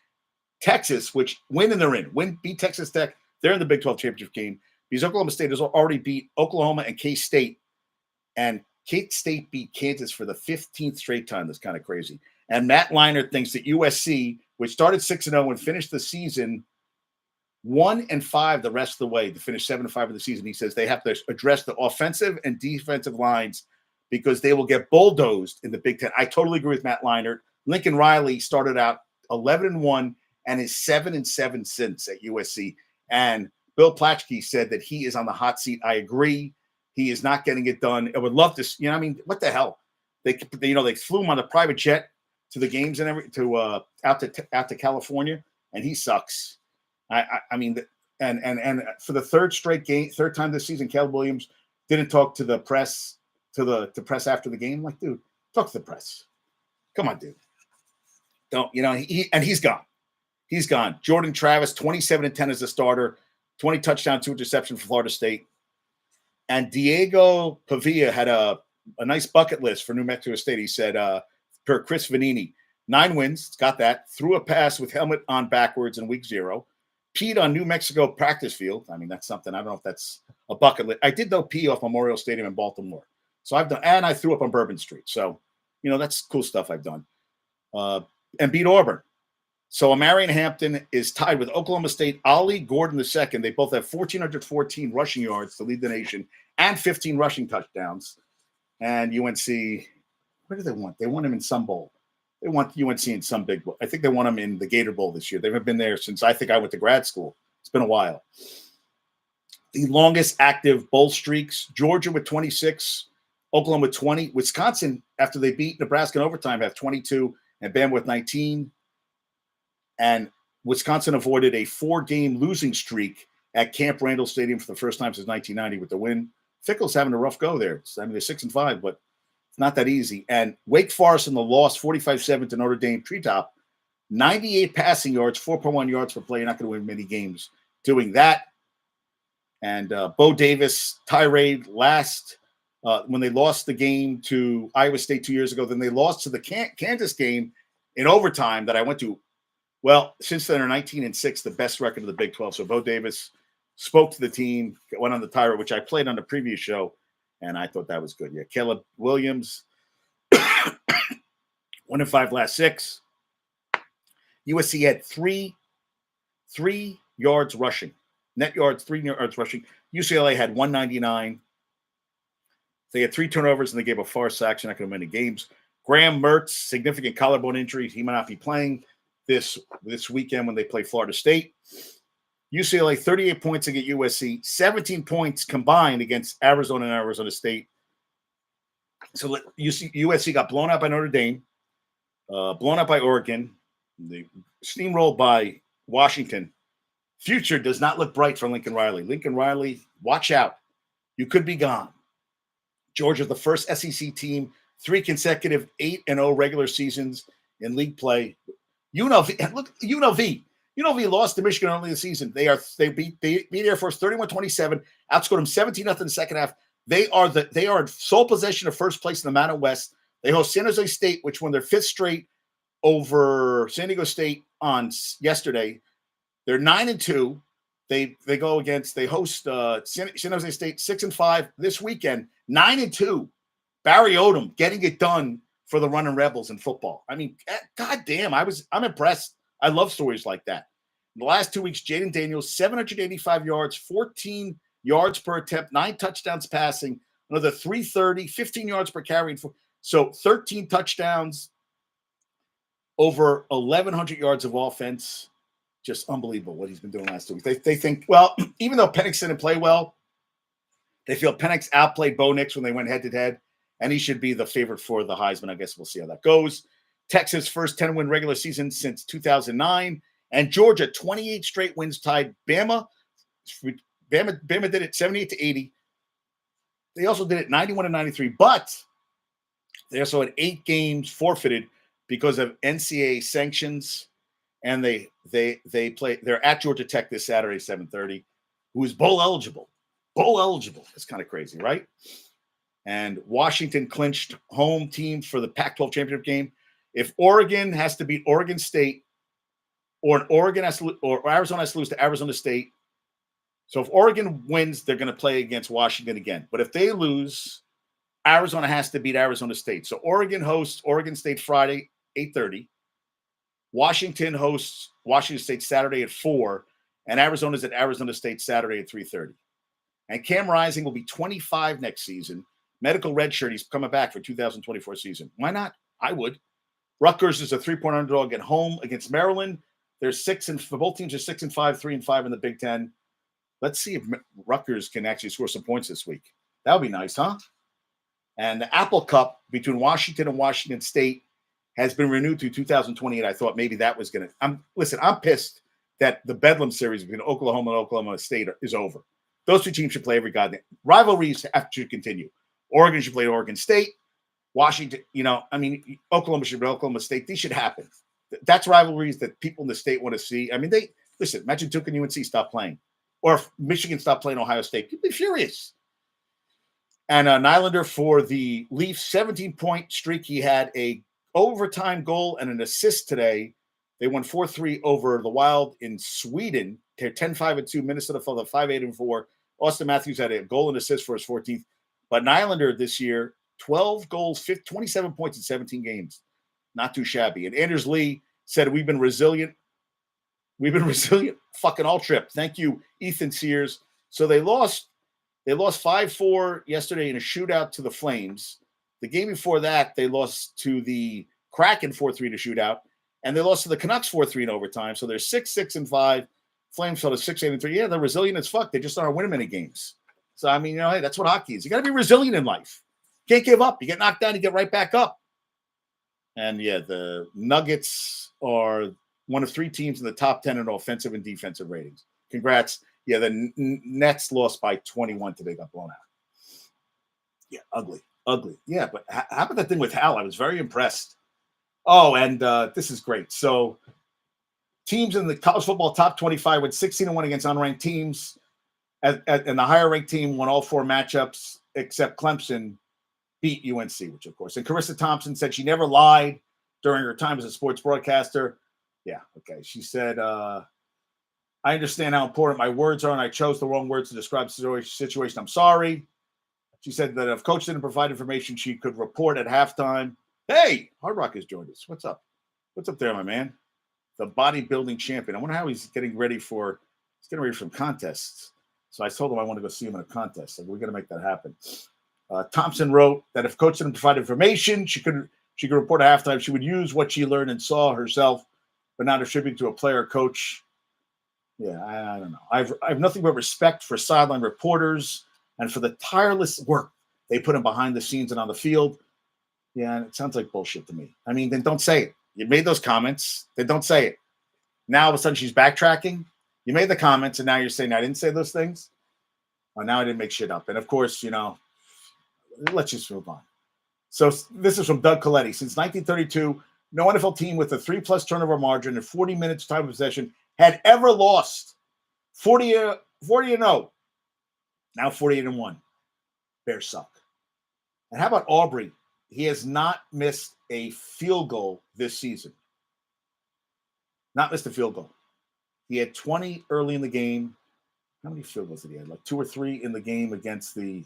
Texas, which beat Texas Tech. They're in the Big 12 championship game, because Oklahoma State has already beat Oklahoma and K-State, and K-State beat Kansas for the 15th straight time. That's kind of crazy. And Matt Leinart thinks that USC, which started 6-0 and finished the season 1-5 the rest of the way to finish 7-5 of the season, he says they have to address the offensive and defensive lines, because they will get bulldozed in the Big Ten. I totally agree with Matt Leinart. Lincoln Riley started out 11-1 and is 7-7 since at USC. And Bill Plaschke said that he is on the hot seat. I agree. He is not getting it done. I would love to, what the hell? They flew him on a private jet to the games and out to California, and he sucks. I mean, and for the third time this season, Caleb Williams didn't talk to the press to press after the game. Like, dude, talk to the press. Come on, dude. Don't he's gone. He's gone. Jordan Travis, 27-10 as a starter, 20 touchdown, 2 interceptions for Florida State. And Diego Pavia had a nice bucket list for New Mexico State. He said, per Chris Vanini, 9 wins, got that, threw a pass with helmet on backwards in week 0, peed on New Mexico practice field. I mean, that's something, I don't know if that's a bucket list. I did, though, pee off Memorial Stadium in Baltimore. So I've done, and I threw up on Bourbon Street. So, that's cool stuff I've done. And beat Auburn. So Amarian Hampton is tied with Oklahoma State, Ollie Gordon II. They both have 1,414 rushing yards to lead the nation and 15 rushing touchdowns. And UNC, where do they want? They want him in some bowl. They want UNC in some big bowl. I think they want him in the Gator Bowl this year. They haven't been there since I think I went to grad school. It's been a while. The longest active bowl streaks, Georgia with 26, Oklahoma with 20. Wisconsin, after they beat Nebraska in overtime, have 22, and Bama with 19. And Wisconsin avoided a 4-game losing streak at Camp Randall Stadium for the first time since 1990 with the win. Fickle's having a rough go there. I mean, they're 6-5, but it's not that easy. And Wake Forest in the loss, 45-7 to Notre Dame Treetop, 98 passing yards, 4.1 yards per play. You're not going to win many games doing that. And Bo Davis tirade last when they lost the game to Iowa State 2 years ago. Then they lost to the Kansas game in overtime that I went to. Well, since then, they're 19-6, the best record of the Big 12. So Bo Davis spoke to the team, went on the tirade, which I played on the previous show, and I thought that was good. Yeah, Caleb Williams, 1-5 last 6. USC had three yards rushing, net yards, 3 yards rushing. UCLA had 199. They had 3 turnovers, and they gave a far sack. You're not going to win any games. Graham Mertz, significant collarbone injury. He might not be playing this weekend when they play Florida State. UCLA 38 points against USC, 17 points combined against Arizona and Arizona State. So USC got blown out by Notre Dame, blown out by Oregon, the steamrolled by Washington. Future does not look bright for Lincoln Riley. Lincoln Riley, watch out. You could be gone. Georgia's the first SEC team, 3 consecutive 8-0 regular seasons in league play. UNLV lost to Michigan early in the season. They beat Air Force 31-27, outscored them 17-0 in the second half. They are in sole possession of first place in the Mountain West. They host San Jose State, which won their 5th straight over San Diego State on yesterday. They're 9-2. They host San Jose State 6-5 this weekend. 9-2. Barry Odom getting it done for the running Rebels in football. I mean, goddamn, I'm impressed. I love stories like that. In the last 2 weeks, Jaden Daniels, 785 yards, 14 yards per attempt, 9 touchdowns passing, another 330, 15 yards per carry. So 13 touchdowns, over 1,100 yards of offense. Just unbelievable what he's been doing last 2 weeks. They think, well, even though Penix didn't play well, they feel Penix outplayed Bo Nix when they went head-to-head, and he should be the favorite for the Heisman. I guess we'll see how that goes. Texas' first 10-win regular season since 2009. And Georgia, 28 straight wins tied Bama. Bama did it 78-80. They also did it 91-93, but they also had 8 games forfeited because of NCAA sanctions. And they're at Georgia Tech this Saturday, 7:30, who is bowl eligible. Bowl eligible. That's kind of crazy, right? And Washington clinched home team for the Pac-12 championship game. If Oregon has to beat Oregon State, or Arizona has to lose to Arizona State. So if Oregon wins, they're going to play against Washington again. But if they lose, Arizona has to beat Arizona State. So Oregon hosts Oregon State Friday, 8:30. Washington hosts Washington State Saturday at 4, and Arizona's at Arizona State Saturday at 3:30. And Cam Rising will be 25 next season. Medical redshirt. He's coming back for 2024 season. Why not? I would. Rutgers is a 3-point underdog at home against Maryland. They're 6 and both teams are 6-5, 3-5 in the Big Ten. Let's see if Rutgers can actually score some points this week. That would be nice, huh? And the Apple Cup between Washington and Washington State has been renewed to 2028. I thought maybe that was going to. I'm pissed that the Bedlam series between Oklahoma and Oklahoma State is over. Those two teams should play every goddamn. Rivalries have to continue. Oregon should play Oregon State. Washington, Oklahoma should play Oklahoma State. These should happen. That's rivalries that people in the state want to see. I mean, listen, imagine Duke and UNC stop playing. Or if Michigan stopped playing Ohio State. People be furious. And Nylander for the Leafs 17-point streak. He had a overtime goal and an assist today. They won 4-3 over the Wild in Sweden. They're 10-5-2. Minnesota fell to 5-8-4. Austin Matthews had a goal and assist for his 14th. But Nylander this year, 12 goals, 27 points in 17 games. Not too shabby. And Anders Lee said, we've been resilient. We've been resilient fucking all trip. Thank you, Ethan Sears. So they lost 5-4 yesterday in a shootout to the Flames. The game before that, they lost to the Kraken 4-3 to shootout. And they lost to the Canucks 4-3 in overtime. So they're 6-6-5. Flames fell to 6-8-3. Yeah, they're resilient as fuck. They just aren't winning many games. So, hey, that's what hockey is. You got to be resilient in life. Can't give up. You get knocked down, you get right back up. And, yeah, the Nuggets are one of 3 teams in the top 10 in offensive and defensive ratings. Congrats. Yeah, the Nets lost by 21 today. Got blown out. Yeah, ugly. Yeah, but how about that thing with Hal? I was very impressed. Oh, and this is great. So teams in the college football top 25 went 16-1 against unranked teams. And the higher-ranked team won all 4 matchups except Clemson beat UNC, which, of course. And Carissa Thompson said she never lied during her time as a sports broadcaster. Yeah, okay. She said, I understand how important my words are, and I chose the wrong words to describe the situation. I'm sorry. She said that if coach didn't provide information, she could report at halftime. Hey, Hard Rock has joined us. What's up? What's up there, my man? The bodybuilding champion. I wonder how he's getting ready for some contests. So I told him I want to go see him in a contest. So we're going to make that happen. Thompson wrote that if coach didn't provide information, she could report at halftime. She would use what she learned and saw herself, but not attribute to a player coach. Yeah, I don't know. I have nothing but respect for sideline reporters and for the tireless work they put in behind the scenes and on the field. Yeah, it sounds like bullshit to me. Then don't say it. You made those comments. Then don't say it. Now all of a sudden she's backtracking. You made the comments, and now you're saying I didn't say those things. Oh, now I didn't make shit up. And of course, let's just move on. So this is from Doug Coletti. Since 1932, no NFL team with a 3+ turnover margin and 40 minutes time of possession had ever lost. 40-0. Now 48-1. Bears suck. And how about Aubrey? He has not missed a field goal this season. Not missed a field goal. He had 20 early in the game. How many field goals did he have? Like 2 or 3 in the game against the.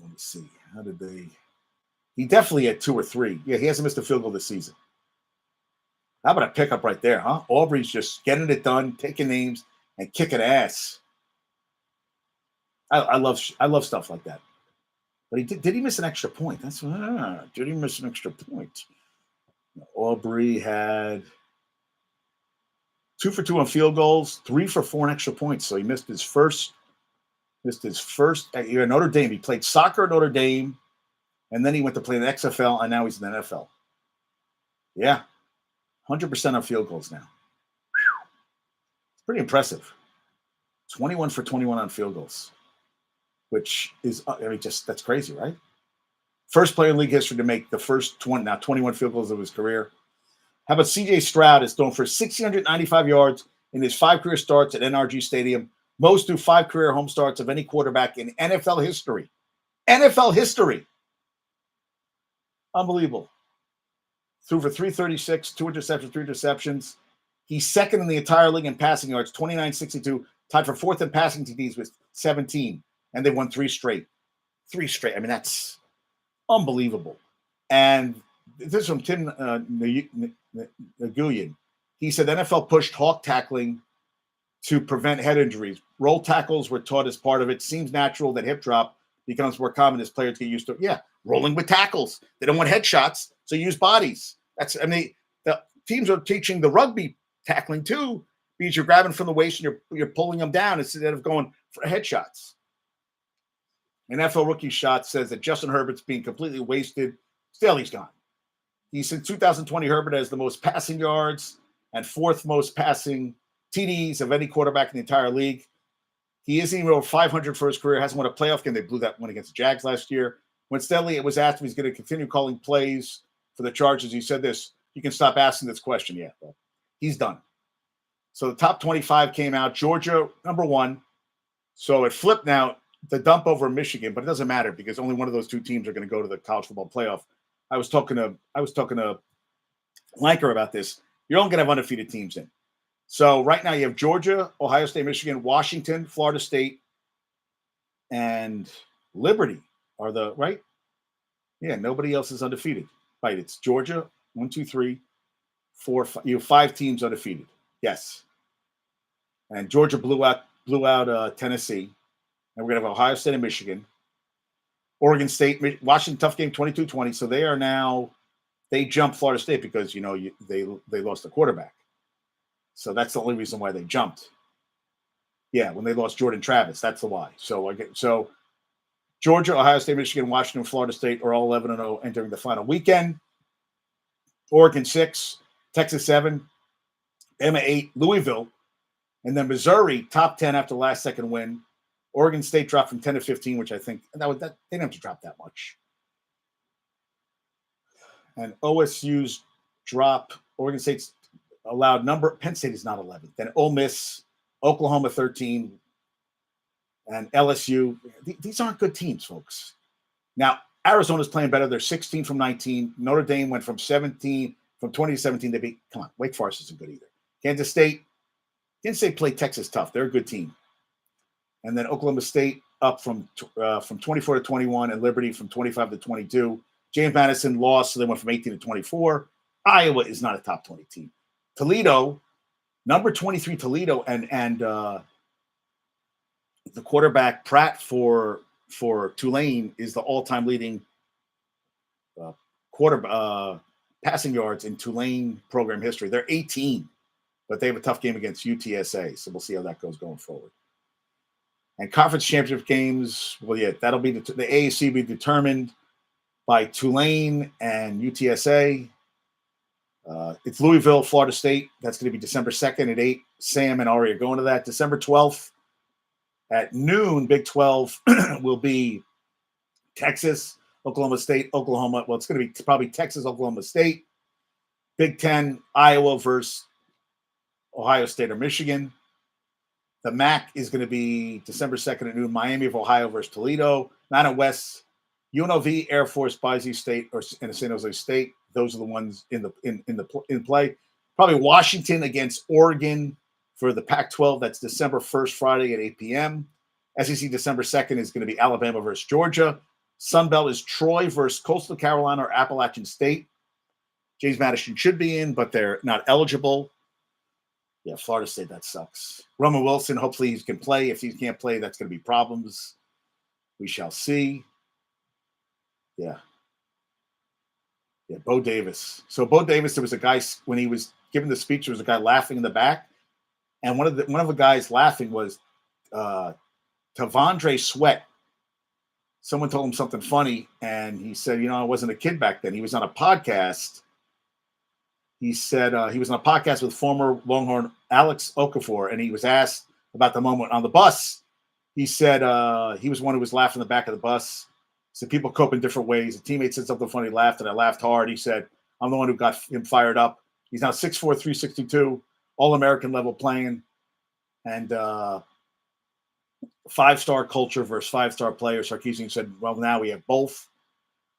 Let me see. How did they? He definitely had 2 or 3. Yeah, he hasn't missed a field goal this season. How about a pickup right there, huh? Aubrey's just getting it done, taking names, and kicking ass. I love stuff like that. But did he miss an extra point? Did he miss an extra point? Aubrey had 2 for 2 on field goals, 3 for 4 on extra points. So he missed his first at Notre Dame. He played soccer at Notre Dame, and then he went to play in the XFL, and now he's in the NFL. Yeah, 100% on field goals now. It's pretty impressive. 21 for 21 on field goals, which is, that's crazy, right? First player in league history to make the first 21 field goals of his career. How about C.J. Stroud is thrown for 1,695 yards in his 5 career starts at NRG Stadium, most through 5 career home starts of any quarterback in NFL history. NFL history. Unbelievable. Threw for 336, 2 interceptions, 3 interceptions. He's second in the entire league in passing yards, 29-62, tied for 4th in passing TDs with 17. And they won 3 straight. 3 straight. That's unbelievable. And this is from Tim Nguyen. He said NFL pushed hawk tackling to prevent head injuries. Roll tackles were taught as part of it. Seems natural that hip drop becomes more common as players get used to it. Yeah, rolling with tackles. They don't want headshots, so use bodies. The teams are teaching the rugby tackling too, because you're grabbing from the waist and you're pulling them down instead of going for headshots. NFL Rookie Shot says that Justin Herbert's being completely wasted. Staley's gone. He said 2020 Herbert has the most passing yards and fourth most passing TDs of any quarterback in the entire league. He isn't even over 500 for his career. Hasn't won a playoff game. They blew that one against the Jags last year. When Staley was asked if he's going to continue calling plays for the Chargers, he said this: "You can stop asking this question." Yeah, well, he's done. So the top 25 came out. Georgia, number 1. So it flipped now, the dump over Michigan, but it doesn't matter because only one of those two teams are going to go to the college football playoff. I was talking to Lanker about this. You're only going to have undefeated teams in. So right now you have Georgia, Ohio State, Michigan, Washington, Florida State, and Liberty are the right. Yeah, nobody else is undefeated. Right? It's Georgia, 1, 2, 3, 4, 5. You have 5 teams undefeated. Yes, and Georgia blew out Tennessee, and we're gonna have Ohio State and Michigan, Oregon State, Washington, tough game, 22-20. So they jumped Florida State because they lost the quarterback. So that's the only reason why they jumped. Yeah, when they lost Jordan Travis, that's the why. So Georgia, Ohio State, Michigan, Washington, Florida State are all 11-0 entering the final weekend. Oregon 6, Texas 7, Emma 8, Louisville, and then Missouri top 10 after the last second win. Oregon State dropped from 10 to 15, which I think they didn't have to drop that much. And OSU's drop. Oregon State's allowed number. Penn State is not 11. Then Ole Miss, Oklahoma 13, and LSU. These aren't good teams, folks. Now, Arizona's playing better. They're 16 from 19. Notre Dame went from 20 to 17. They beat, come on, Wake Forest isn't good either. Kansas State played Texas tough. They're a good team. And then Oklahoma State up from 24 to 21, and Liberty from 25 to 22. James Madison lost, so they went from 18 to 24. Iowa is not a top 20 team. Toledo, number 23, Toledo, and the quarterback Pratt for Tulane is the all-time leading passing yards in Tulane program history. They're 18, but they have a tough game against UTSA, so we'll see how that goes going forward. And conference championship games, well, yeah, that'll be the AAC will be determined by Tulane and UTSA. It's Louisville, Florida State. That's going to be December 2nd at 8. Sam and Ari are going to that. December 12th at noon, Big 12 will be Texas, Oklahoma State, Oklahoma. Well, it's going to be probably Texas, Oklahoma State. Big 10, Iowa versus Ohio State or Michigan. The MAC is going to be December 2nd at noon, Miami of Ohio versus Toledo. Mountain West, UNLV, Air Force, Boise State, or in San Jose State. Those are the ones in play. Probably Washington against Oregon for the Pac-12. That's December 1st, Friday at 8 p.m. SEC December 2nd is going to be Alabama versus Georgia. Sun Belt is Troy versus Coastal Carolina or Appalachian State. James Madison should be in, but they're not eligible. Yeah, Florida State, that sucks. Roman Wilson, hopefully he can play. If he can't play, that's going to be problems. We shall see. Yeah, Bo Davis. So Bo Davis, there was a guy, when he was giving the speech, there was a guy laughing in the back. And one of the guys laughing was Tavondre Sweat. Someone told him something funny, and he said, I wasn't a kid back then. He was on a podcast. He said he was on a podcast with former Longhorn Alex Okafor, and he was asked about the moment on the bus. He said he was one who was laughing in the back of the bus. He said people cope in different ways. A teammate said something funny, laughed, and I laughed hard. He said, I'm the one who got him fired up. He's now 6'4", 362, All-American level playing, and five-star culture versus five-star players. Sarkisian said, well, now we have both.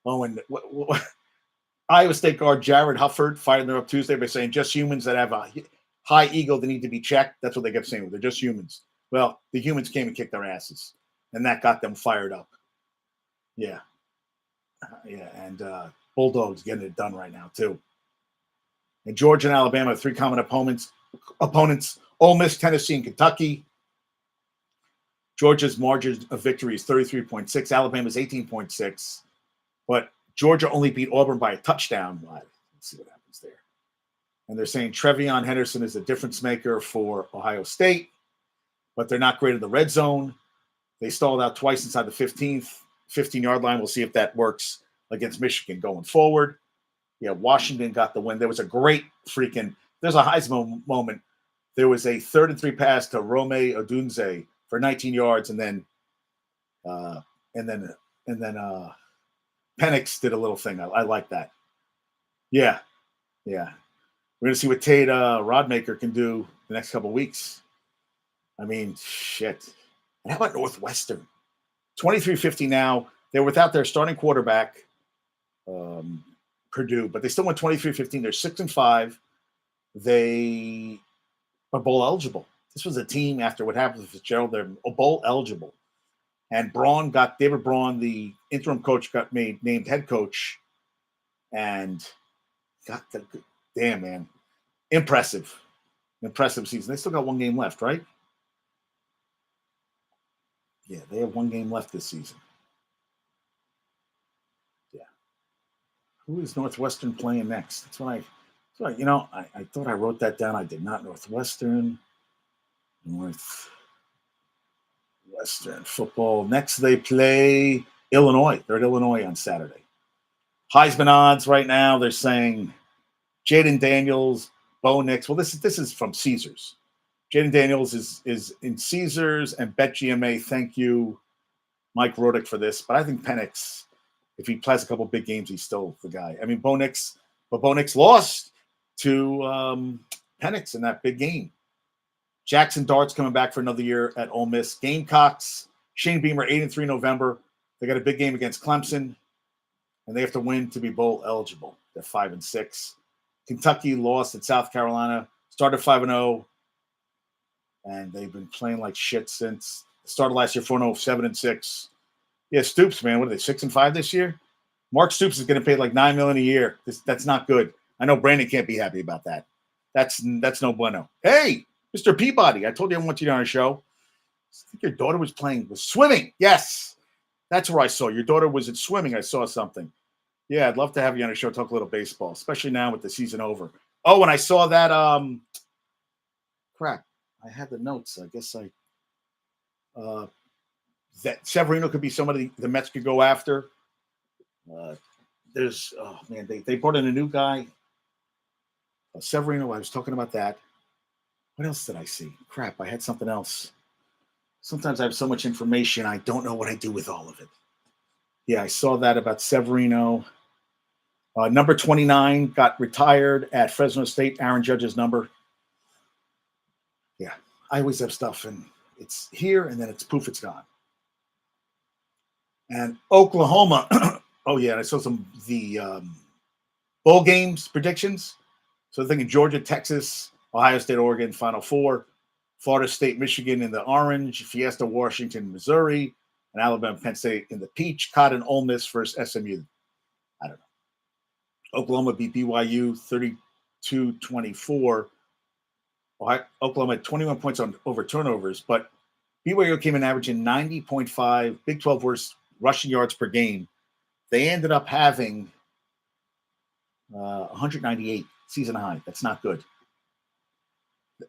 Oh, and Iowa State guard Jared Hufford fired them up Tuesday by saying just humans that have a high ego that need to be checked. That's what they kept saying. They're just humans. Well, the humans came and kicked their asses, and that got them fired up. Yeah. And Bulldogs getting it done right now, too. And Georgia and Alabama have 3 common opponents, Ole Miss, Tennessee, and Kentucky. Georgia's margin of victory is 33.6. Alabama's 18.6. But Georgia only beat Auburn by a touchdown. Let's see what happens there. And they're saying Trevion Henderson is a difference maker for Ohio State, but they're not great in the red zone. They stalled out twice inside the 15-yard line. We'll see if that works against Michigan going forward. Yeah, Washington got the win. There was a great there's a Heisman moment. There was a 3rd and 3 pass to Rome Odunze for 19 yards, and then Penix did a little thing. I like that. Yeah. We're going to see what Tate Rodmaker can do the next couple of weeks. I mean, shit. And how about Northwestern? 23-50 now. They're without their starting quarterback, Purdue, but they still went 23-15. They're 6-5. They are bowl eligible. This was a team after what happened with Fitzgerald. They're bowl eligible. And David Braun, the interim coach, got named head coach, and got the damn man, impressive season. They still got one game left, right? Yeah, they have one game left this season. Yeah. Who is Northwestern playing next? That's what I thought I wrote that down. I did not. Northwestern football. Next, they play Illinois. They're at Illinois on Saturday. Heisman odds right now, they're saying Jaden Daniels, Bo Nix. Well, this is from Caesars. Jaden Daniels is in Caesars and BetGMA. Thank you, Mike Rodick, for this. But I think Penix, if he plays a couple big games, he's still the guy. I mean, Bo Nix lost to Penix in that big game. Jackson Dart's coming back for another year at Ole Miss. Gamecocks, Shane Beamer, 8-3 November. They got a big game against Clemson, and they have to win to be bowl eligible. They're 5-6. Kentucky lost at South Carolina, started 5-0, and they've been playing like shit since the start of last year, 4-0, 7-6. Yeah, Stoops, man, what are they, 6-5 this year? Mark Stoops is going to pay like $9 million a year. That's not good. I know Brandon can't be happy about that. That's no bueno. Hey, Mr. Peabody, I told you I want you on our show. I think your daughter was swimming. Yes, that's where I saw your daughter was at swimming. I saw something. Yeah, I'd love to have you on a show, talk a little baseball, especially now with the season over. Oh, and I saw that. Crap, I had the notes. I guess that Severino could be somebody the Mets could go after. They brought in a new guy, Severino. I was talking about that. What else did I see? Crap, I had something else. Sometimes I have so much information, I don't know what I do with all of it. Yeah, I saw that about Severino. Number 29 got retired at Fresno State, Aaron Judge's number. Yeah, I always have stuff, and it's here, and then it's poof, it's gone. And Oklahoma, oh yeah, I saw the bowl games predictions. So I'm thinking Georgia, Texas, Ohio State, Oregon, Final Four, Florida State, Michigan in the orange, Fiesta, Washington, Missouri, and Alabama, Penn State in the peach, Cotton, Ole Miss versus SMU. I don't know. Oklahoma beat BYU 32-24. Oklahoma had 21 points over turnovers, but BYU came in averaging 90.5 Big 12 worst rushing yards per game. They ended up having 198 season high. That's not good.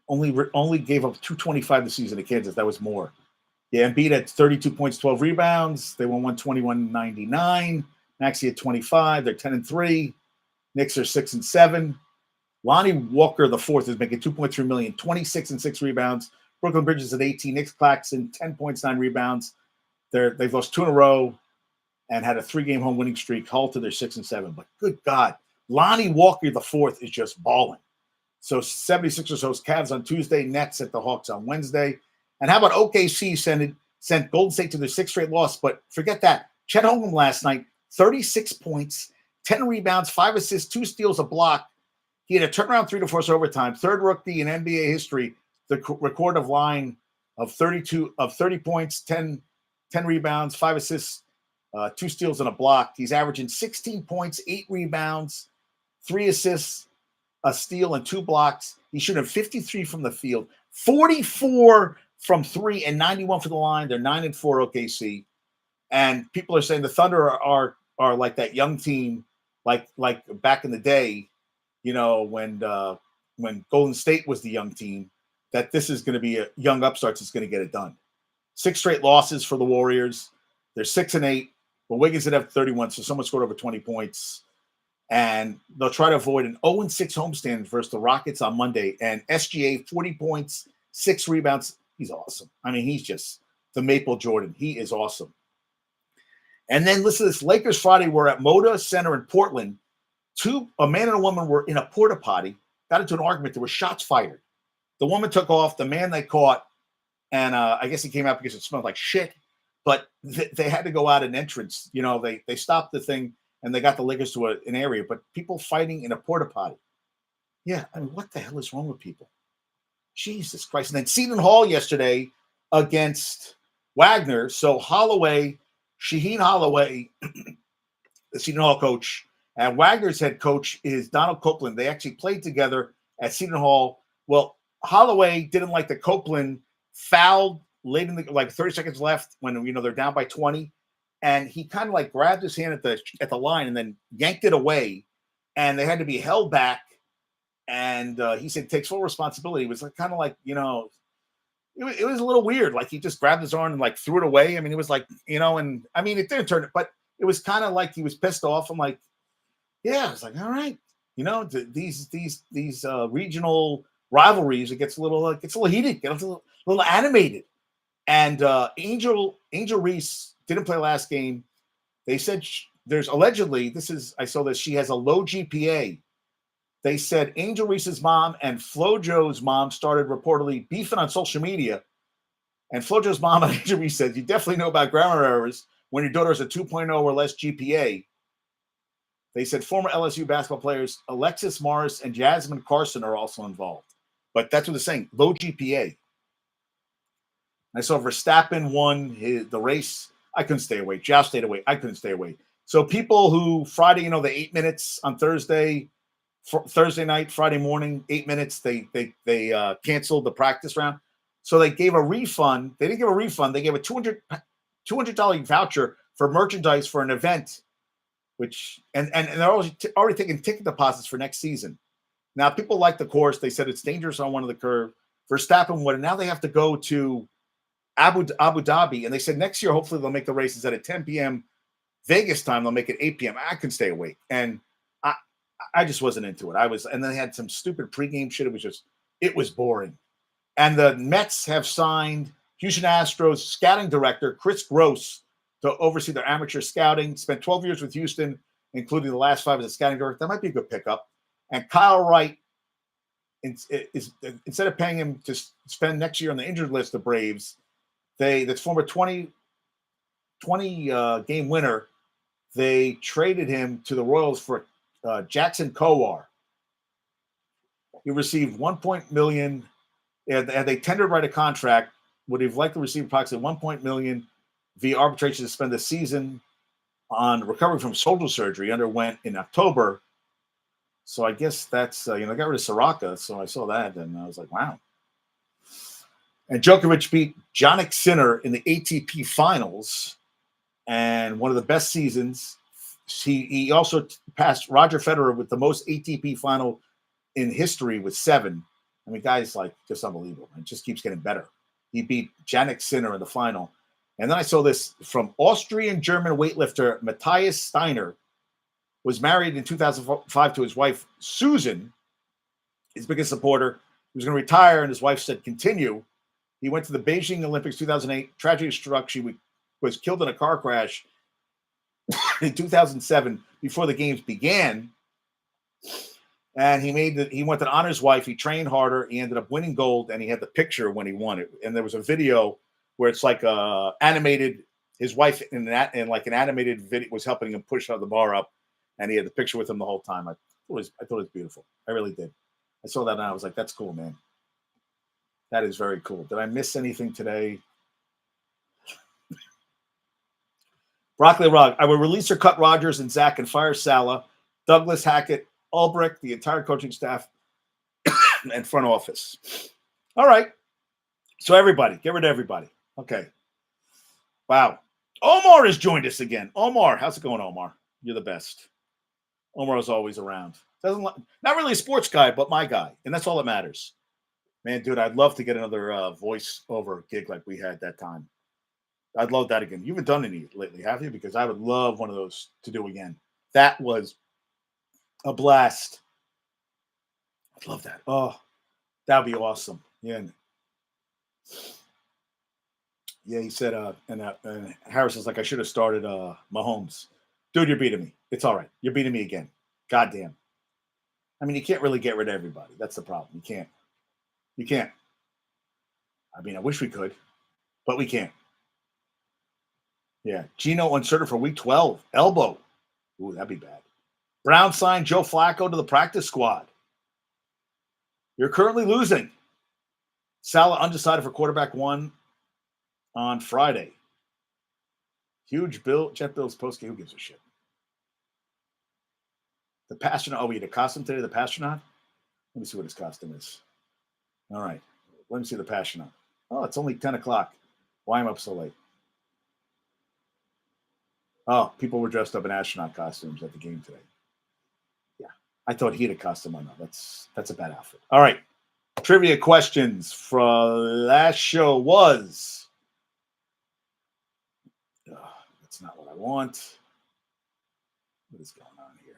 Only gave up 225 this season to Kansas. That was more. Yeah, Embiid had 32 points, 12 rebounds. They won 121-99. Maxey had 25. They're 10-3. Knicks are 6-7. Lonnie Walker, the fourth, is making $2.3 million, 26 and 6 rebounds. Brooklyn Bridges at 18. Nick Claxton, 10 points, 9 rebounds. They've lost 2 in a row and had a 3-game home winning streak. Halted, they're 6-7. But good God, Lonnie Walker, the fourth, is just balling. So 76ers host Cavs on Tuesday, Nets at the Hawks on Wednesday. And how about OKC sent Golden State to their 6th straight loss? But forget that. Chet Holmgren last night, 36 points, 10 rebounds, 5 assists, 2 steals, a block. He had a turnaround 3 to force overtime. Third rookie in NBA history, the record of line of 30 points, 10 rebounds, 5 assists, 2 steals, and a block. He's averaging 16 points, 8 rebounds, 3 assists, a steal, and 2 blocks. He's shooting 53 from the field, 44 from 3, and 91 for the line. They're 9-4 OKC. And people are saying the Thunder are like that young team, like back in the day, you know, when Golden State was the young team, that this is going to be a young upstarts that's going to get it done. 6 straight losses for the Warriors. They're 6-8. But Wiggins did have 31, so someone scored over 20 points. And they'll try to avoid an 0-6 homestand versus the Rockets on Monday. And SGA, 40 points, 6 rebounds. He's awesome. I mean, he's just the Maple Jordan. He is awesome. And then listen to this. Lakers Friday were at Moda Center in Portland. A man and a woman were in a porta potty, got into an argument. There were shots fired. The woman took off. The man they caught, and I guess he came out because it smelled like shit. But they had to go out an entrance. You know, they stopped the thing, and they got the Lakers to an area. But people fighting in a porta potty. Yeah, I mean, what the hell is wrong with people? Jesus Christ. And then Seton Hall yesterday against Wagner. So Shaheen Holloway, the Seton Hall coach, and Wagner's head coach is Donald Copeland. They actually played together at Seton Hall. Well, Holloway didn't like that Copeland fouled late in the 30 seconds left when they're down by 20, and he kind of like grabbed his hand at the line and then yanked it away, and they had to be held back. And he said takes full responsibility. It was kind of like it was a little weird. Like he just grabbed his arm and like threw it away. I mean, it was like and I mean it didn't turn it, but it was kind of like he was pissed off. I'm like, yeah, I was like, all right, these regional rivalries, it gets a little heated, gets a little animated. And Angel Reese didn't play last game. They said there's allegedly I saw this. She has a low GPA. They said Angel Reese's mom and Flojo's mom started reportedly beefing on social media. And Flojo's mom and Angel Reese said, you definitely know about grammar errors when your daughter has a 2.0 or less GPA. They said former LSU basketball players Alexis Morris and Jasmine Carson are also involved. But that's what they're saying, low GPA. I saw Verstappen won the race. I couldn't stay away. Joust stayed away. I couldn't stay away. So people who Friday, the 8 minutes on Thursday night, Friday morning, 8 minutes, they canceled the practice round. So they gave a refund. They didn't give a refund. They gave a $200 voucher for merchandise for an event, which and they're already taking ticket deposits for next season. Now people like the course. They said it's dangerous on one of the curve. Verstappen would, and now they have to go to Abu Dhabi, and they said next year hopefully they'll make the races at 10 p.m. Vegas time. They'll make it 8 p.m. I can stay awake, and I just wasn't into it. And then they had some stupid pregame shit. It was boring. And the Mets have signed Houston Astros scouting director Chris Gross to oversee their amateur scouting. Spent 12 years with Houston, including the last 5 as a scouting director. That might be a good pickup. And Kyle Wright, instead of paying him to spend next year on the injured list, the Braves, that's former 20 game winner, they traded him to the Royals for Jackson Kowar. He received $1 million, and they tendered right a contract. Would have likely received approximately $1 million via arbitration to spend the season on recovering from shoulder surgery he underwent in October. So I guess that's got rid of Soraka. So I saw that and I was like, wow. And Djokovic beat Jannik Sinner in the ATP finals, and one of the best seasons. He also passed Roger Federer with the most ATP final in history with 7. I mean, guys, like, just unbelievable. It just keeps getting better. He beat Jannik Sinner in the final. And then I saw this from Austrian-German weightlifter Matthias Steiner, was married in 2005 to his wife, Susan, his biggest supporter. He was going to retire, and his wife said, continue. He went to the Beijing Olympics 2008. Tragedy struck. She was killed in a car crash in 2007 before the games began. And he went to honor his wife. He trained harder. He ended up winning gold, and he had the picture when he won it. And there was a video where it's like animated. His wife in like an animated video was helping him push the bar up, and he had the picture with him the whole time. I thought it was beautiful. I really did. I saw that and I was like, that's cool, man. That is very cool. Did I miss anything today? Broccoli Rog. I will release or cut Rodgers and Zach and fire Salah, Douglas, Hackett, Ulbrich, the entire coaching staff, and front office. All right. So everybody, get rid of everybody. Okay. Wow. Omar has joined us again. Omar, how's it going, Omar? You're the best. Omar is always around. Not really a sports guy, but my guy. And that's all that matters. Man, dude, I'd love to get another voiceover gig like we had that time. I'd love that again. You haven't done any lately, have you? Because I would love one of those to do again. That was a blast. I'd love that. Oh, that'd be awesome. Yeah. Yeah, he said, and Harris is like, I should have started Mahomes. Dude, you're beating me. It's all right. You're beating me again. Goddamn. I mean, you can't really get rid of everybody. That's the problem. You can't. You can't. I mean, I wish we could, but we can't. Yeah. Gino uncertain for week 12. Elbow. Ooh, that'd be bad. Brown signed Joe Flacco to the practice squad. You're currently losing. Salah undecided for quarterback one on Friday. Huge Jet Bills postgame. Who gives a shit? The Pastronaut. Oh, we had a costume today, the Pastronaut? Let me see what his costume is. All right. Let me see the Pastronaut. Oh, it's only 10 o'clock. Why am I up so late? Oh, people were dressed up in astronaut costumes at the game today. Yeah. I thought he had a costume on. No, that's a bad outfit. All right. Trivia questions from last show was. That's not what I want. What is going on here?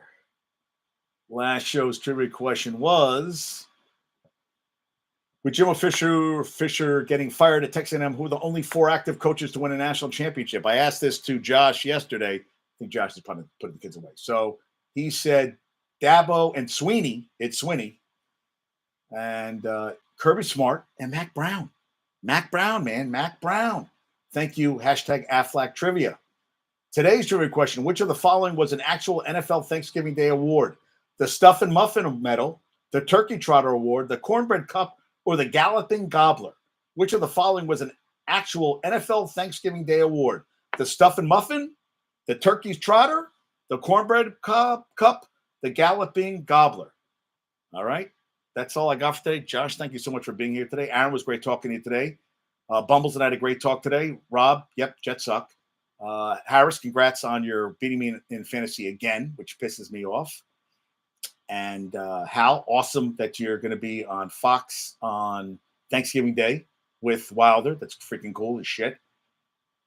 Last show's trivia question was, with Jimbo Fisher getting fired at Texas A&M, who are the only 4 active coaches to win a national championship? I asked this to Josh yesterday. I think Josh is putting the kids away. So he said Dabo and Sweeney. It's Sweeney. And Kirby Smart and Mac Brown. Mac Brown, man. Mac Brown. Thank you. Hashtag Aflac Trivia. Today's trivia question, which of the following was an actual NFL Thanksgiving Day award? The Stuff and Muffin Medal, the Turkey Trotter Award, the Cornbread Cup, or the Galloping Gobbler? Which of the following was an actual NFL Thanksgiving Day award? The Stuff and Muffin, the Turkey Trotter, the Cornbread Cup, the Galloping Gobbler. All right. That's all I got for today. Josh, thank you so much for being here today. Aaron, was great talking to you today. Bumbles and I had a great talk today. Rob, yep, Jets suck. Harris, congrats on your beating me in fantasy again, which pisses me off. And Hal, awesome that you're going to be on Fox on Thanksgiving Day with Wilder. That's freaking cool as shit.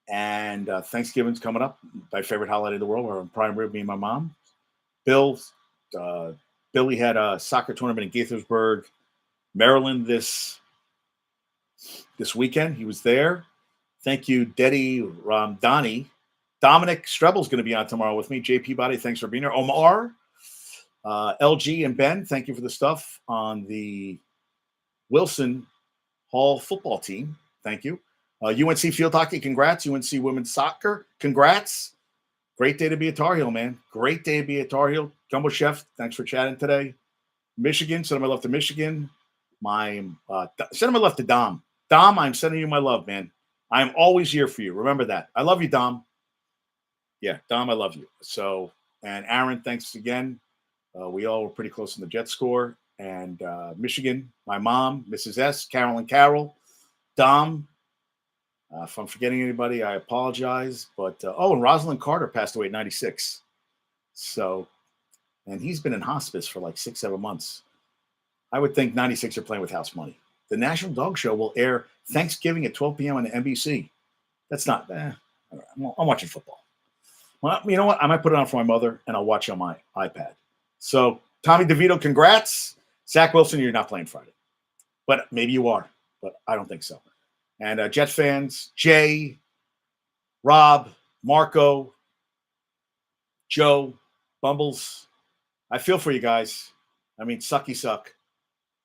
And Thanksgiving's coming up, my favorite holiday in the world. We're on prime rib, me and my mom. Billy had a soccer tournament in Gaithersburg, Maryland this weekend. He was there. Thank you, Deddy Ramdani. Dominic Strebel's going to be on tomorrow with me. JP Body, thanks for being here. Omar, LG, and Ben, thank you for the stuff on the Wilson Hall football team. Thank you. UNC Field Hockey, congrats. UNC Women's Soccer, congrats. Great day to be a Tar Heel, man. Great day to be a Tar Heel. Gumbo Chef, thanks for chatting today. Michigan, send my love to Michigan. Send my love to Dom. Dom, I'm sending you my love, man. I'm always here for you. Remember that. I love you, Dom. Yeah, Dom, I love you. So, and Aaron, thanks again. We all were pretty close in the Jet score. And Michigan, my mom, Mrs. S, Carol, Dom. If I'm forgetting anybody, I apologize. But, and Rosalind Carter passed away at 96. So, and he's been in hospice for like 6-7 months. I would think 96 are playing with house money. The National Dog Show will air Thanksgiving at 12 p.m. on NBC. That's not, I'm watching football. Well, you know what? I might put it on for my mother, and I'll watch on my iPad. So, Tommy DeVito, congrats. Zach Wilson, you're not playing Friday. But maybe you are, but I don't think so. And Jets fans, Jay, Rob, Marco, Joe, Bumbles, I feel for you guys. I mean, sucky suck.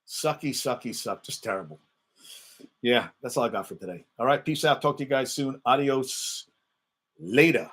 Sucky suck. Just terrible. Yeah, that's all I got for today. All right, peace out. Talk to you guys soon. Adios. Later.